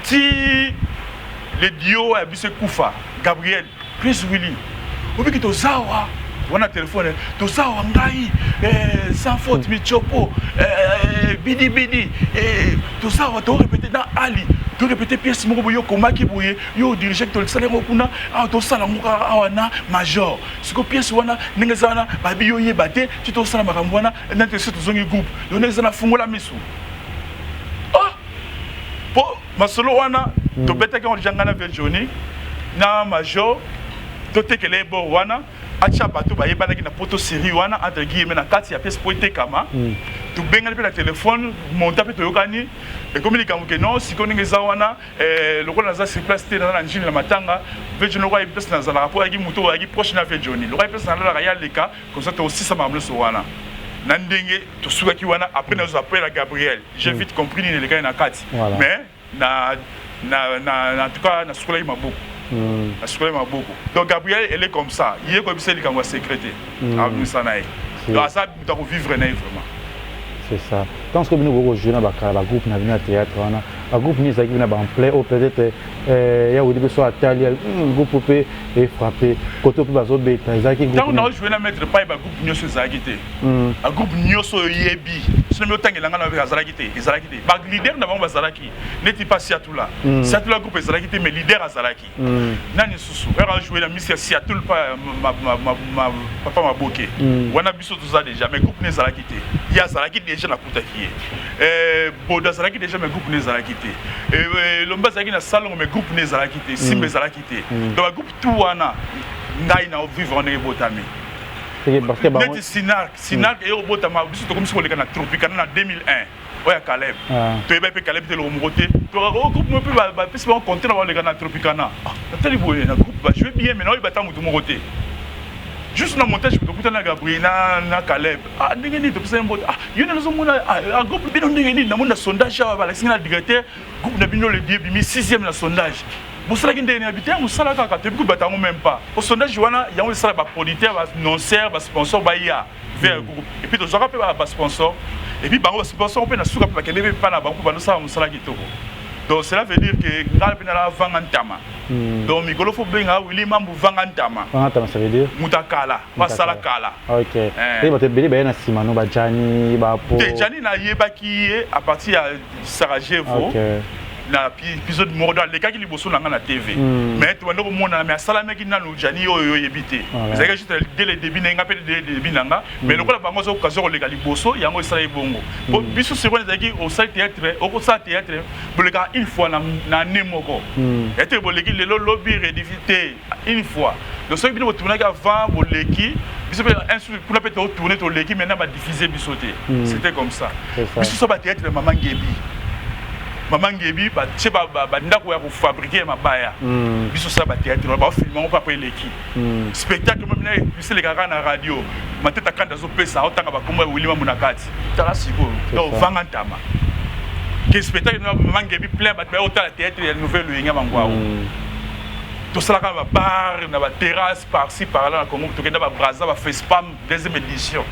ti le dio a bise kufa Gabriel Prince Willy obiki to zawa wana téléphone to zawa ngai sans faute mi chopo bidi to zawa to répéter dans Ali to répéter pièce moko boyo komaki boye yo diriger to salaire okuna a to sala ngoka awana major siko pièce wana ningezana babi yo yebate ti to sala makambo wana na te se to zongi groupe yo ningezana fungola misu ah po masolo wana to beta ka on jangana verjoni na major to tekele bo wana acha bato ba yebana ki na poto série wana entre guillemets na kati ya pièce pointe kama tu benga pe na téléphone monta pe to yokani et comme il dit non si ko ngeza wana le ko na za sur place na njini na matanga vejo no kwa pièce na za la rapport avec muto avec proche na vejo ni le kwa pièce na la ya leka comme ça to aussi ça mamle so wana na ndenge to suka ki wana après na appel à Gabriel j'ai vite compris ni le gars na kati mais en tout cas na sukula maboko donc Gabriel elle est comme ça il est comme ça il est secrétaire donc ça tu vas vivre vraiment c'est ça quand ce que nous jouer dans le groupe na venir théâtre wana a groupe ni ça qui na en play ou peut-être il y a au début soit italien groupe peut et frapper côté peut bazo beta ezaki groupe donc on jouer na mettre pas ba groupe nyoso zakité a groupe nyoso yebi ce même temps nganga na zakité ezakité ba leader na bango bazalaki neti pas Siatula Siatula groupe ezakité mais leader azalaki nani susu era jouer na Miss Siatul pas ma papa maboke wana biso tout ça déjà mais groupe nezalakité il y a zalaki déjà na kutaki boda zalaki déjà mais groupe nezalaki lomba zalaki na salon mais groupe nezalaki simbe zalaki donc groupe tout wana ngai na vivre en ebotami parce que net sinar et obotama biso to comme si on le na Tropicana na 2001 oya Caleb to eba pe Caleb te le mokoté to groupe me pe ba pe on compter na le na Tropicana na tali boye na groupe ba jouer bien mais na oya tamu to mokoté juste na montage to kutana Gabriel na Caleb ah ndengeni to pesa mbota ah yona nazo mona ah groupe bino ndengeni na mona sondage ba la singa directeur groupe na bino le début 6e na sondage bosala ki ndengeni habité musala kaka te biku batango même pas au sondage wana ya on sala ba producteur ba annonceur ba sponsor ba ya vers groupe et puis to zaka pe ba sponsor et puis bango sponsor pe na suka pe ba kelebe pa na bango ba no sala musala ki to donc cela veut dire que ngal pe na la vangantama donc mikolo fo benga Willy mambu vangantama ça veut dire mutakala basala kala OK et bato beli ba na simano ba jani ba po te jani na yebaki à partir à Sarajevo na épisode moko dans les cas qui liboso na na TV mais tu vas mona mais salama ki nanu jani yo yebité c'est que juste dès le début na ngapé dès le début nanga mais le ko la bango zo okazo le liboso yango sala bongo po biso c'est quoi zaki au salle théâtre au salle théâtre boleka une fois na nemoko était boleki le lobby redifité une fois donc ce qui nous tourner avant boleki biso pour na peut tourner to leki maintenant va diffuser bisoté c'était comme ça biso so ba théâtre maman Ngebi ba che ba ndako ya ko fabriquer mabaya biso ça ba théâtre ba filmer pas après l'équipe spectacle même na c'est les gars na radio mateta kanda zo pesa otanga ba komba William Munakati tala siko donc vanga ntama que spectacle na maman Ngebi plein ba autant la théâtre ya nouvelle luinga mangwao tout ça là ba bar na ba terrasse par-ci par-là na Congo to kenda ba braza ba fait spam deuxième édition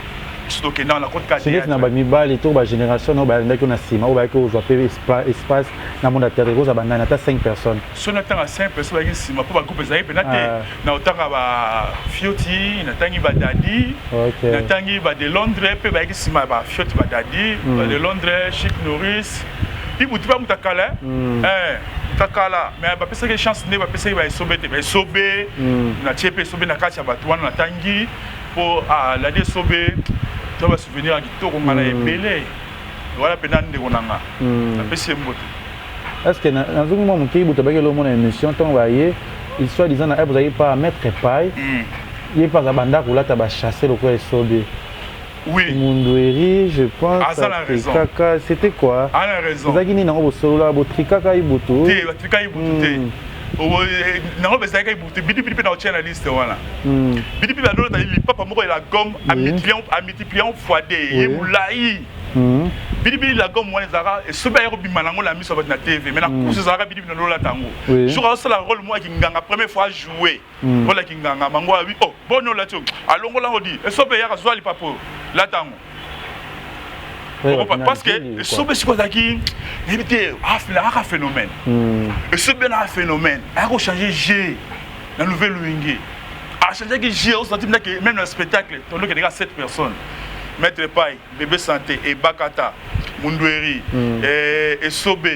surtout que dans la côte c'est que na ba mibali to ba génération no ba ndaki na sima o ba ko zo pe espace na monde terre ko za ba na ta 5 personnes so na tanga 5 personnes ba sima po ba groupe za pe na te na otanga ba Fioti na tangi ba Dadi na tangi ba de Londres pe ba sima ba Fioti ba Dadi ba de Londres Chic Norris puis vous tu pas mutakala takala mais ba pesa que chance ne ba pesa ba sobete ba sobe na chepe sobe na kacha ba tuana na tangi pour la de sobe tu vas souvenir à kitoko ngala ebele voilà penande konanga na pesa mbote est-ce que na zungu mo mki buta ba kelo mona émission ton ba ye il soit disant na vous avez pas mettre paille il pas za banda kulata ba chasser le quoi sobe. Oui. Mundweri, je pense. Ah, ça a raison. Trikaka, c'était quoi? Ah, la raison. Vous avez dit non, vous avez dit Trikaka Ibutu. Trikaka Ibutu. Non, mais c'est que Ibutu. Bidi bidi na ochia na liste wana. Bidi bidi na lolo ta li papa moko la gomme a multipliant fois des yemulai. Bidi bidi la gomme wana zara et soba yero bimanango la mise na TV. Mais na course zara bidi bidi na lolo tango. Je crois que la rôle moi qui nganga première fois jouer. Rôle qui nganga mango oui. Oh, bon la tu. Alongo la odi. Et soba yaka zwa li papo. La tango. Parce que sobe sikozaki éviter un phénomène. Et ce bien un phénomène, il a changé G la nouvelle Luingé. A changé que G au sentiment que même dans le spectacle, on a 7 personnes. Maître Paille, Bébé Santé et Bakata, Mundweri et Sobe,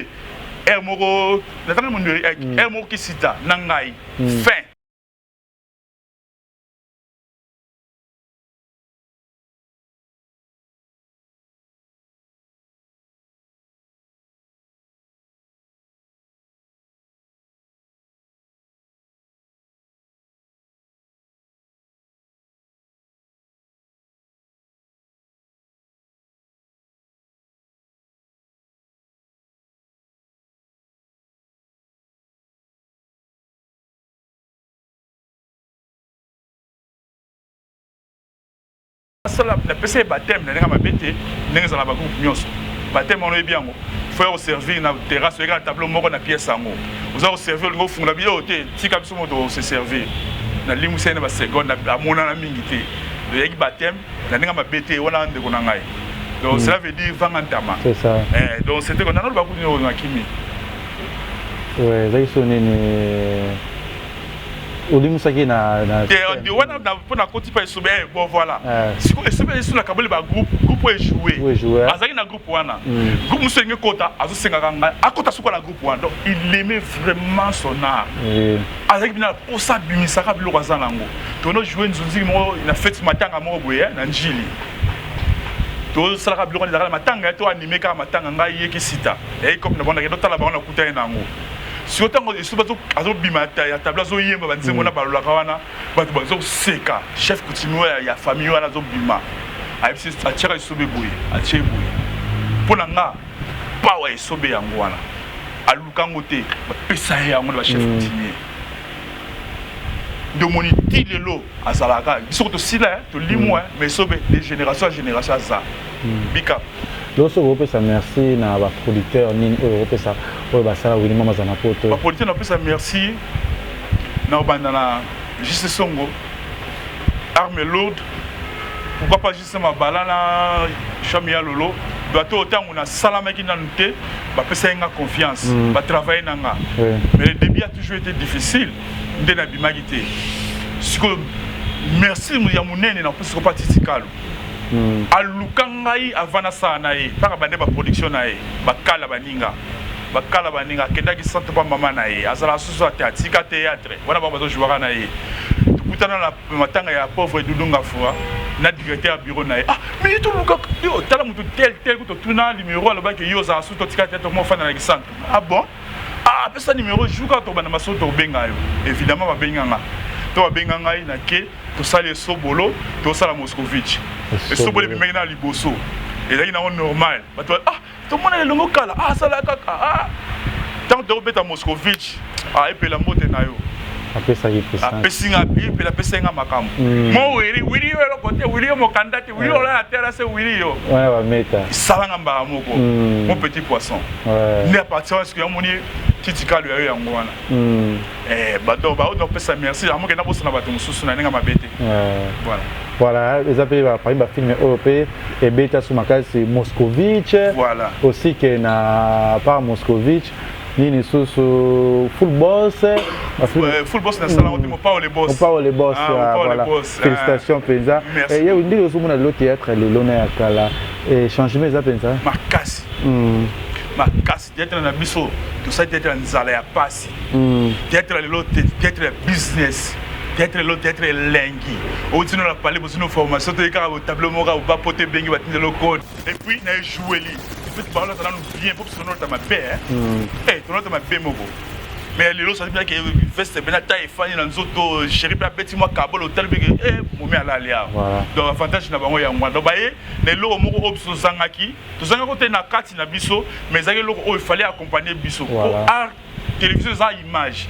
Hermoro, Nathan Mundweri, Hermoro Kisita, Nangai, fin. La PC baptême, na bête, n'est pas la groupe baptême on est bien. Faut servir na terrasse, sur la tableau moko na pièce sango. Vous avez servir le fond la bioté, si comme ça on se servir. Na limusene ba seconde na mona na mingité. Le baptême, na nga bête wana ndeko na ngai. Donc cela veut dire vangantama. C'est ça. Donc c'était qu'on a notre bakuni na kimi. Ouais, ça ils sont né Olimusaki na de wana na pona koti pa sobe bon voilà siko sobe sur la kabole ba groupe est joué azaki na groupe wana groupe musenga kota azo senga kanga akota suko la groupe wana donc il aimait vraiment son art azaki bina pour ça bimisaka bilo kwazana ngo tono jouer nzunzi mo na fête matanga mo boye na njili to sala bilo kwazana matanga to animé ka matanga ngai yeki sita et comme na bona ke dotala ba na kuta nango si autant que ce bateau a bimata ya tabla zo yemba banzemo na balola kawana bato bazo seka chef coutumier ya famille wana zo bima a bisi a tchera sobe boye a tcheboye pona nga pawa sobe yango wana a lukango te ba pesa yango ba chef coutumier de moniti lelo azalaka biso to sila to limo mais sobe de génération à génération ça bika. Lorsque vous faites ça, merci à vos producteurs, vous faites ça, vous faites ça, vous faites ça, vous faites ça. Producteur, nous faisons merci. Nous avons juste Songo, arme lourde. Pourquoi pas juste ma balana, chamia lolo. Doit autant on a salamé qui n'a noté, bah faire une confiance, bah travailler nanga. Mais le début a toujours été difficile. Nous n'avons pas gagné. Merci, nous avons mené dans plus de parties. Alukangai avana sa nae para bande ba production nae bakala baninga bakala baninga kendaki centre pa mama na ye azala susu atika théâtre wana ba bazo jouer na ye tukutana na matanga ya pauvre Dudunga Fua na directeur bureau na ye mais tout luka yo tala mutu tel ko tuna numéro aloba ke yo za susu tika théâtre mo fana na centre bon pesa numéro jouka to bana maso to benga yo évidemment ba benganga to benga ngai na ke to sali sobolo to sala Moscovitch et sobolo bi mengena liboso et là il est normal bato tout le monde est longo kala sala kaka tant de beta Moscovitch et puis la moto na yo apesa yipesa apesinga puis la pesinga makambo mo wili yo lo côté wili yo mo candidate wili yo la terre c'est wili yo ouais ba meta salanga mbaka moko mon petit poisson ne à partir parce que moni titika lo yo yango wana bato ba on pesa merci amo ke na bosa na bato mususu na ninga mabete voilà les appels par exemple film européen et beta sous makasi Moscovitch voilà aussi que na par Moscovitch nini susu full boss na sala on dit pas les boss voilà félicitations penza et yo ndiko so mona le théâtre le lona ya kala et changement za penza makasi théâtre na biso tout ça théâtre nzala ya pasi théâtre théâtre business théâtre lengi au tino la parler bosino formation to ka au tableau mora ou pas poter bengi batinde le code et puis na jouer li fait parler ça nous bien pour que son note ma paix ton note ma paix moko mais les lots ça dit que veste benata et fani na nzoto chéri pa petit moi kabolo tel bi momi ala lia donc avantage na bango ya ngwa donc baye les lots moko opso zangaki to zanga côté na kati na biso mais zaki loko il fallait accompagner biso pour art télévision ça image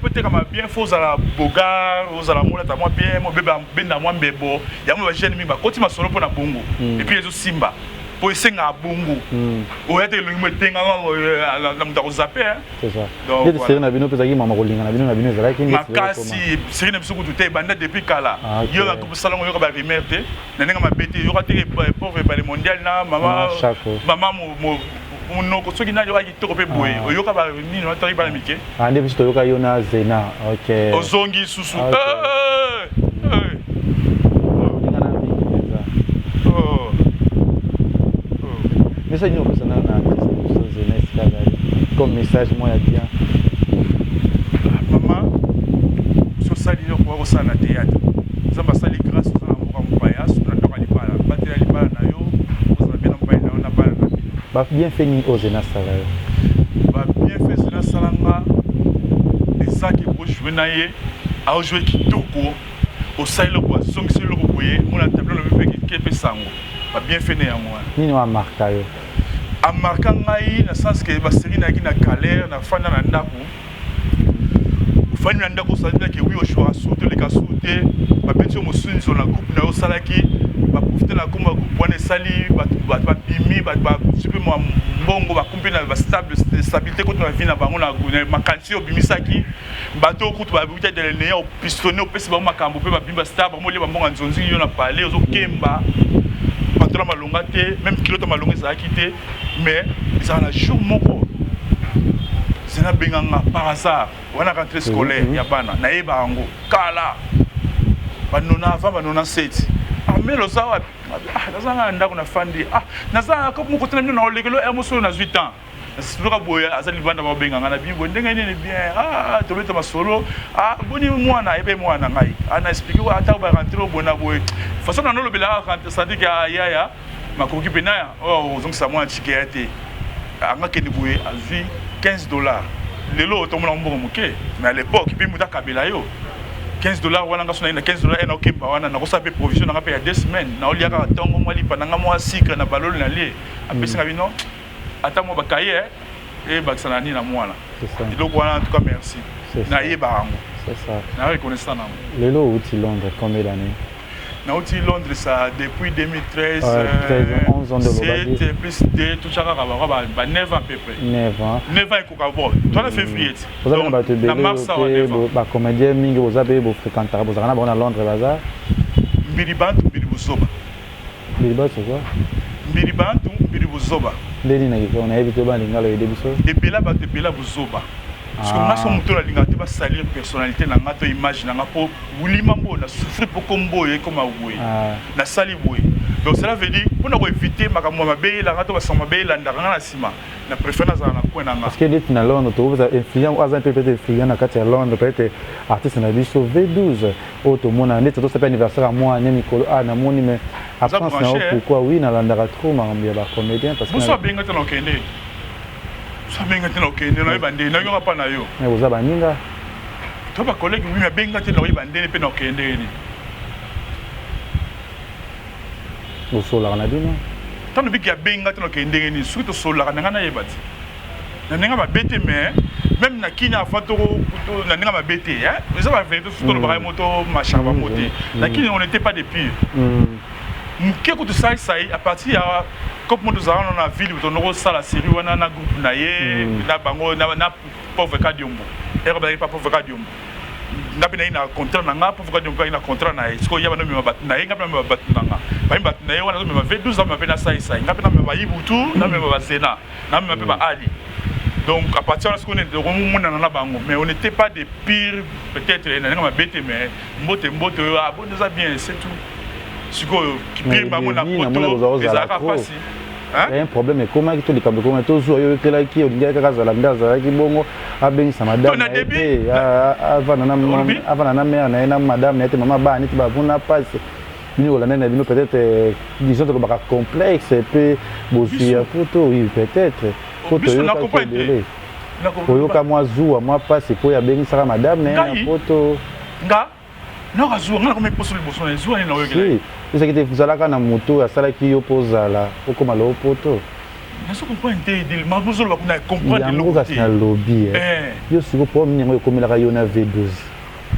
peut-être comme bien faux à la boga aux à la mola ta moi bien mon bébé ben na moi mbebo ya mo jeune mi ba koti masolo pour na bongo et puis les simba pour essayer à bongo ou être le me tenga na mutako zape c'est ça donc c'est na bino pezaki mama kolinga na bino zala kingi makasi c'est na biso kututé banda depuis kala yo la coupe salon yo ba remercier na nga mabete yo ka te pauvre ba le mondial na mama mo monoko soki na yo aki toko pe boye oyoka ba nini na tari ba mike ande biso yoka yo na zena OK ozongi susu mais ça nous personne na artiste zena escala comme message moi ya bien maman sur ça li yo ko ça na théâtre ça ba sali grâce à mon mpaya sur na toka lipala batela lipala na yo ko ça bien mpaya na bala na ba bien fait ni ozena sala ba bien fait zena salanga ça qui pour jouer na ye a jouer kitoko au sailo kwa songi lo boye mon tableau le fait qui fait sango ba bien fait na moi nini wa marka yo a marka ngai na sens que ba série na ki na galère na fana na ndako fani na ndako ça dit que oui au choix sauter les cas sauter ba betio mo sunzo na coupe na yo salaki ba profiter na komba coupe sali ba bimi ba super mo mbongo ba kumpe na ba stabilité contre la vie na bango na makansi o bimisaki bato kutu ba buta de l'ennemi au pistonner au pesi ba makambo pe ba bimba star ba mo le ba mbonga nzonzi yo na parler ozo kemba patron malonga te même kiloto malonga ça quitté mais ça na jour moko c'est na benganga par hasard wana rentrée scolaire ya bana na yeba ngo kala banona avant banona 7 mais le sawa nazanga ndako na fandi nazanga ko moko tena na olegelo emoso na 8 ans suluka boya azali banda ba benganga na bibo ndenge nini bien toleta masolo boni mwana ebe mwana ngai ana expliquer wa ata ba rentrer au bona boy façon na lo bela quand ça dit que yaya makoki penaya ozongisa mwana tikete anga keni boye azi $15 lelo tomona mbongo moke mais à l'époque puis muta kabela yo $15 wana nga sona ina $15 ena okemba wana na kosa pe provision na pe ya 2 semaines na oliaka tongo mwali pananga mwa sikre na balolo na lie apesinga bino ata mo bakaye et bakisana ni na mwana donc wana en tout cas merci na yeba rango c'est ça na reconnaissance na lelo uti Londres combien d'années na uti Londres ça depuis 2013 11 ans de Lobadi 7 plus 2 tout ça ba 9 ans à peu près 9 ans ko bon toi na février vous avez battu na mars ba comédien mingi vous avez beau fréquenter vous avez na Londres bazar Mbiribantu Mbiribuzoba Mbiribantu c'est quoi Mbiribantu Mbiribuzoba ndeni na kiko na éviter ba lingalo yede biso ebela ba tebela buzoba parce que on a son moto la lingate ba salir personnalité na ngato image na ngapo wulima mbona souffrir pour kombo ye comme awuye na sali boye Donc cela veut dire pour nous éviter makambo mabe la ngato basama mabe la ndanga na sima na préférence na ko na nga parce que les na Londres tu vois influent azan peut-être influent na kati ya Londres peut-être artiste na biso V12 auto mona net to c'est pas anniversaire à moi ni Nicolas na moni mais après ça pourquoi oui na landara trop makambo ya ba comédien parce que ça benga tena okende ça benga tena okende na bande na yo pa na yo mais vous abaninga to ba collègue oui mais benga tena bande pe na okende ni au solar na bino tant que benga tena okende ni surtout solar na ngana yebati na nenga ba bete mais même na kina fatoro na nenga ba bete hein ça va vérité surtout le baraille moto machin va monter na kina on n'était pas des pires Qu'est-ce que ça est à partir à comme nous avons dans la ville où on a ça la série on a un groupe naïe na bango na pauvre kadiombo et pas pauvre kadiombo na bina ina contrat na pauvre kadiombo ina contrat na est-ce qu'il y a no me bat naïe ngapna me bat nanga ba bat naïe on a me V12 me na ça ngapna me ba yibutu na me ba zena na me ba ali donc à partir de ce qu'on est de na bango mais on n'était pas des pires peut-être na nga bête mais mbote ah bon nous a bien c'est tout qui pire maman na poto ezaka pasi il y a un problème comment que tu les câbles comment tu joues avec là qui on dit que ça la ndaza qui bongo abenisa madame avant na mère na madame na maman ba ni ba vuna passe ni on a bino peut-être disons que ba complexe et puis bossu à photo oui peut-être photo yo ka ko ka moi joue moi passe pour ya benisa madame na photo nga non azou nga comme possible bosso na azou na oyekela c'est que vous allez na moto ya sala ki yo pozala okoma lo poto na so comprendre de ma bozo ba kuna comprendre le lobby na lobby yo siko po mingo ekomela ka yo na V12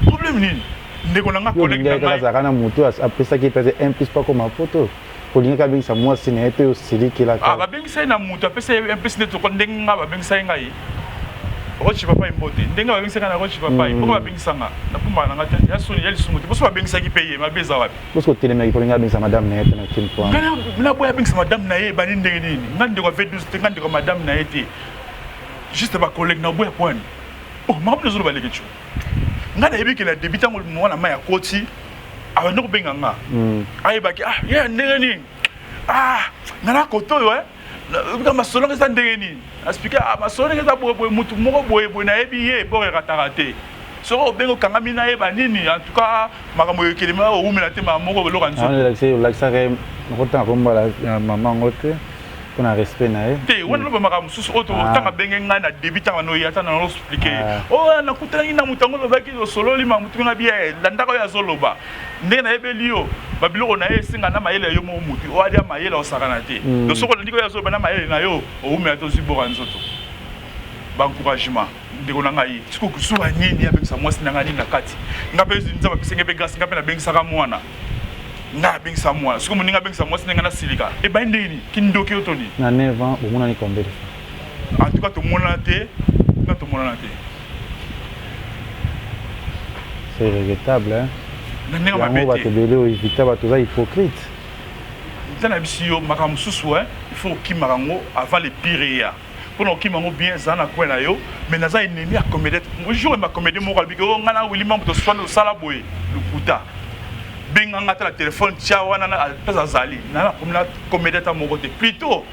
problème nini ndeko na nga collègue na nga za kana moto après ça qui peut un plus pas comme photo kolinga ka bingisa moi sine ete yo siliki la ba bingisa na moto après ça un plus net ko ndenga ba bingisa ngai Rochi papa imbote ndenga ba bingisa na rochi papa pourquoi ba bingisa nga na pumba na ngata ya soni ya lisunguti boso ba bingisa ki payer ma beza wapi boso telema ki kolinga bingisa madame na ete na kimpo ngana na boya bingisa madame na ye ba ni ndenge nini ngande ko V12 ngande ko madame na ete juste ba collègue na boya point oh ma ko zolo ba lekecho ngana ebiki na débutant mo mwana ma ya koti abano benga nga ayebaki ya ndenge nini ngana koto yo Parce que ma sonnerie est en déni. Expliquer ma sonnerie est en mutu moko boye na ebi ye pour ratarate. So bengo kangamina e banini en tout cas makambo kelema o umela te moko lo kanzo. L'accès ko ta ko mbala maman ngote pour un respect na e. Te wana lo makambo susu oto tanga benge nga na débutant no yata na expliquer. Oh na kutana na mutango lo baki lo solo li mamutu nga bien landaka ya zoloba. Ndenge na ebelio babilo na esinga na mayele yo mo mutu o adia mayele o sakana te donc soko ndiko ya zo bana mayele na yo o umela to zibora nzoto ba encouragement ndiko na ngai siko kusuwa nini ya bengisa mwasi na ngani na kati ngape nzaba pisenge be gas ngape na bengisa ka mwana na bengisa mwana siko muninga bengisa mwasi na ngana silika e ba ndeni kindoki otoni na 9 ans o mona ni combien en tout cas to mona te na to mona te c'est regrettable hein. Nenga mabete belo éviter ba toza hypocrite tana bisio makambo susu il faut kimarango avant les pires pour no kimango bien zana kwena yo mais naza ennemi à comédie moi jour ma comédie mo kalbi ko ngana wili mambo to swalo sala boy lukuta benga ngata la téléphone tia wana na pesa zali na komna comédie ta moko te plutôt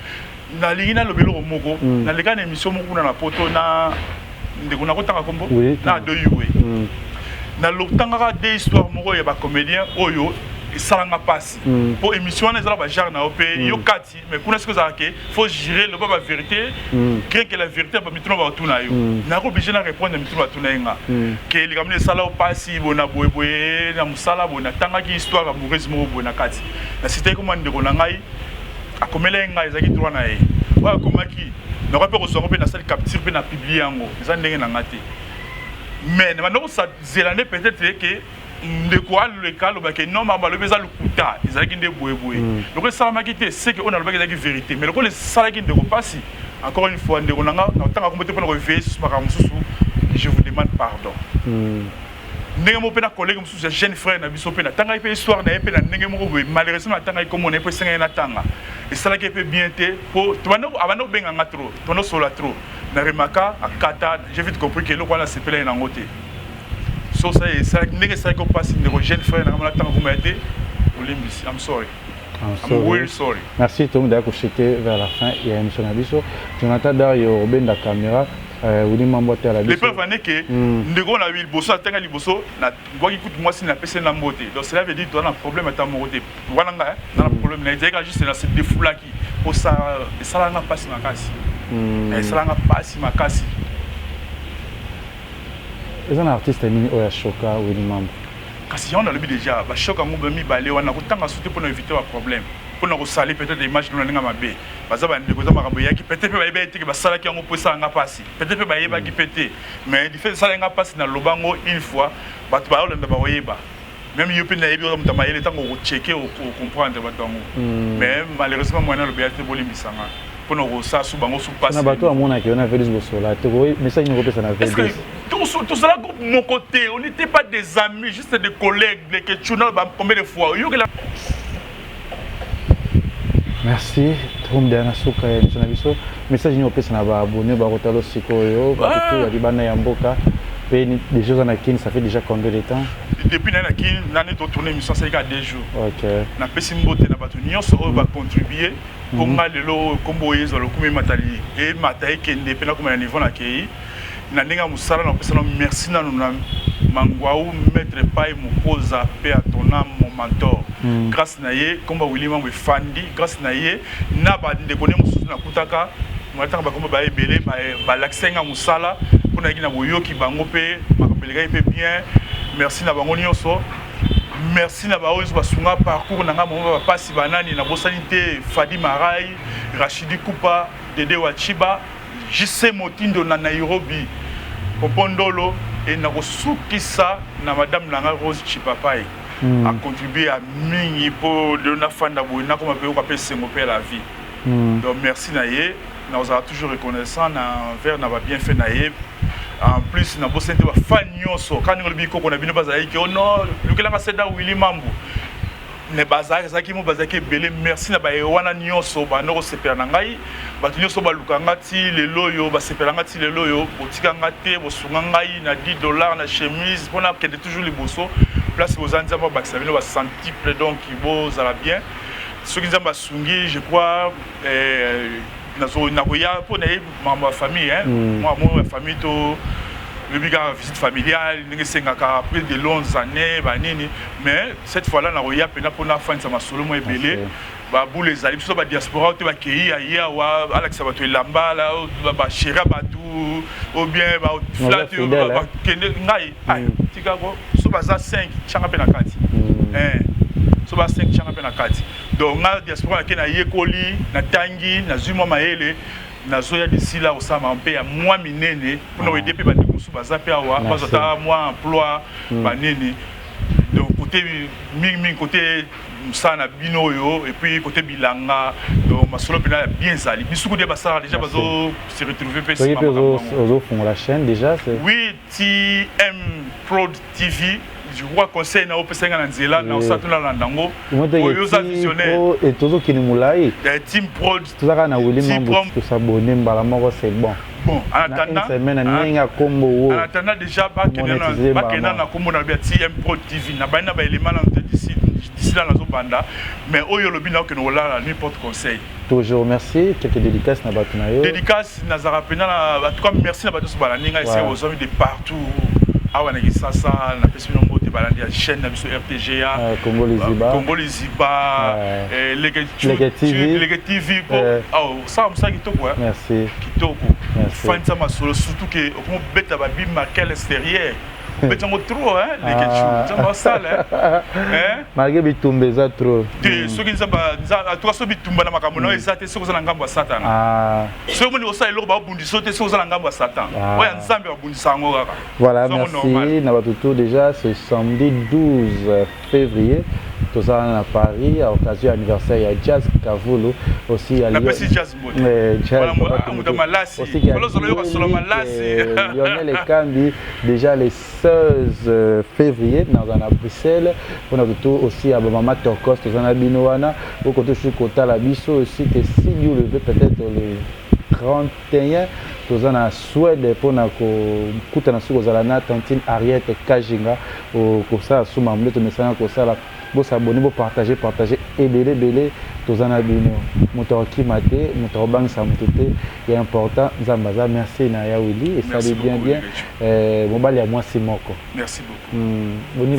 na lingina lobelo moko na lekana émission moko na poto na ndeko na kotanga kombo na do yuwe na lotanga des histoires moko ya ba comédien oyo esalanga passe pour émission na ezala ba genre na opé yo kati mais kuna ce que ça que faut gérer le ba vérité que la vérité ba mitino ba tuna yo na ko obligé na répondre mitino ba tuna nga que li kamne sala o passe bona boye na musala bona tanga ki histoire amoureuse mo bona kati na cité comme ndeko na ngai akomela nga ezaki droit na ye wa komaki na ko pe ko so ko pe na salle capture pe na publier yango eza ndenge na ngati mais maintenant ça zélande peut-être que de quoi le cas que non mama le beza le kuta ezalaki nde boye donc ça m'a quitté c'est que on a le bagage vérité mais le ko le salaki ndeko pasi encore une fois ndeko nanga na tanga ko pour veiller sur makambo susu je vous demande pardon ndenge mo pena collègue mususu jeune frère na biso pena tanga pe histoire na pe na ndenge mo boye malheureusement na tanga comme on est pe senga na tanga et salaki pe bien te pour to bano abano benga ngatro to no sola trop na remaka akata j'ai vite compris que le quoi là c'est plein na ngote so ça est ça n'est que ça qu'on passe de jeune frère na tanga ko mete olimbisi I'm sorry I'm really sorry. Merci tout le monde d'avoir couché vers la fin. Il y a une émission Nabiso. Jonathan Dario, Robin la caméra. Vous dites mambo à la les preuves en est que ndeko na liboso atenga liboso na ngwa ki kutu mwasi na pese na mbote. Donc cela veut dire tu as un problème à ta morote. Wana nga na problème na dire juste na se défoulaki pour ça ça nga passe makasi. Ça nga passe makasi. Les artistes mini oya choka ou ni mambo. Kasi on a le déjà ba choka ngombe mi balé wana ko tanga sauter pour éviter un problème. Pour nous salir peut-être des images de l'année mabé. Parce que nous avons un qui peut-être pas été que ça qui a un ça n'a pas si. Peut-être pas y qui pété. Mais du fait ça n'a pas si dans le bango une fois. Bah tu vas aller dans le bas. Même il peut y avoir un temps le temps où checker ou comprendre batango. Mais malheureusement moi na le béat boli misanga. Pour nous ça sous bango sous passer. Na bato amona que on a fait des bossos là. Tu vois mais ça il nous repère ça na fait. Tout cela de mon côté, on n'était pas des amis, juste des collègues, les que tu n'as pas combien de fois. Merci. Tom Diana Souka et Nabiso. Message nous pèse na ba abonné ba rotalo sikoyo ba tout ya libana ya mboka. Pe des choses en akin ça fait déjà combien de temps? Depuis na akin nani to tourner mission ça il y a 2 jours. OK. Na pesi mbote na bato nyonso va contribuer pour ngalelo kombo yezo lo kuma matali et matai kende pe na kuma na niveau na kei. Na ninga musala na pesa merci na nuna mangwaou maître pai mukoza pe à ton âme mon mentor. Grâce na ye komba William we fandi grâce na ye na ba ndekone mususu na kutaka mwataka ba komba ba ebele ba laksenga musala pona kina boyoki bango pe makabeleka pe bien merci na bango nyonso merci na ba oyo basunga parcours na nga mo ba pasi banani na bosanité Fadi Marai Rachidi Kupa Dede Wachiba JC Motindo na Nairobi Popondolo et na kosukisa na madame Nanga Rose Chipapai a contribué à mingi pour de na fanda boina comme peu ko sengo pe la vie. Donc merci naye, na on toujours reconnaissant na envers na ba bien fait naye. En plus na bo sente ba fan nyonso quand ngol bi ko na bino bazali ke ono lukela ka seda Willy Mambo. Ne bazaki zaki mo bazaki belé merci na ba wana nyonso ba no sepela na ngai ba nyonso ba lukanga ti lelo yo ba sepela ngati lelo yo botika ngate bo sunga ngai na $10 na chemise pona que toujours les bosso place aux anzamba ba savino ba centuple donc bo za bien ceux qui nzamba sungi je crois nazo na koya pona ma famille hein moi ma famille to le biga visite familiale ningi sengaka après de longues années banini mais cette fois là na koya pena pona fin ça ma solo mo ebele ba boule ezali biso ba diaspora te ba kei ya wa alexa ba to lamba la ba shira ba tout ou bien ba flat ba kende ngai ai tikako so ba za 5 changa pe na kati so ba 5 changa pe na kati donc na diaspora ke na yekoli na tangi na zuma maele na zoya d'ici là osama mpe ya moi minene pour aider pe ba ndikusu baza pe awa bazota moi emploi banene donc côté mi côté sana bino yo et puis côté bilanga donc masolo pena bien zali bisuku de basara déjà bazo se retrouver pe oui aux font la chaîne déjà c'est oui TM Prod TV je crois conseil na opesenga na nzela na osatuna na ndango oyo za visionnaire et tozo kini mulai Team Prod tozaka na Willy Mambo to s'abonner mbala moko c'est bon. Bon, en attendant, en attendant déjà, bakena na kombo na TM Prod TV na bana ba élément na d'ici là na zobanda mais oyo lobi na que nous là n'importe conseil. Toujours merci, quelques dédicaces na batuna yo. Dédicaces na zarapena en tout cas merci na bato so bala ninga ici aux amis de partout. Awa na kisasa na pesi nombo te balandi ya chaîne na biso RTGA Congo Liziba Lega TV ça ça kitoko merci kitoko fin ça masolo surtout que on beta ba bim marquer l'extérieur betango trop hein les ketchup ça va sale hein malgré bitumbe za trop de ceux qui en tout cas so bitumba na makambo na ezate so kozala ngambo ya satana so mo ni osa elo ba bundi so te so kozala ngambo ya satan oya nzambe ba bundi sango kaka voilà merci na batuto déjà ce samedi 12 février tous à Paris à occasion anniversaire il y a Jazz Kavulu aussi il y a Lionel Ekambi déjà les 16 février dans à Bruxelles on a tout aussi à Mama Tokos tous à Binoana au côté je suis côté la biso aussi que si you le peut-être le 31 tozana Suède pona ko kutana suko zala na tantine Ariette Kajinga ko sa suma mleto mesana ko sala vous s'abonner, vous partager ebele tozana bino moto akimate moto bang sa motete et important Zambaza merci na ya Willy et ça dit bien mobali à moi c'est moko merci beaucoup bonne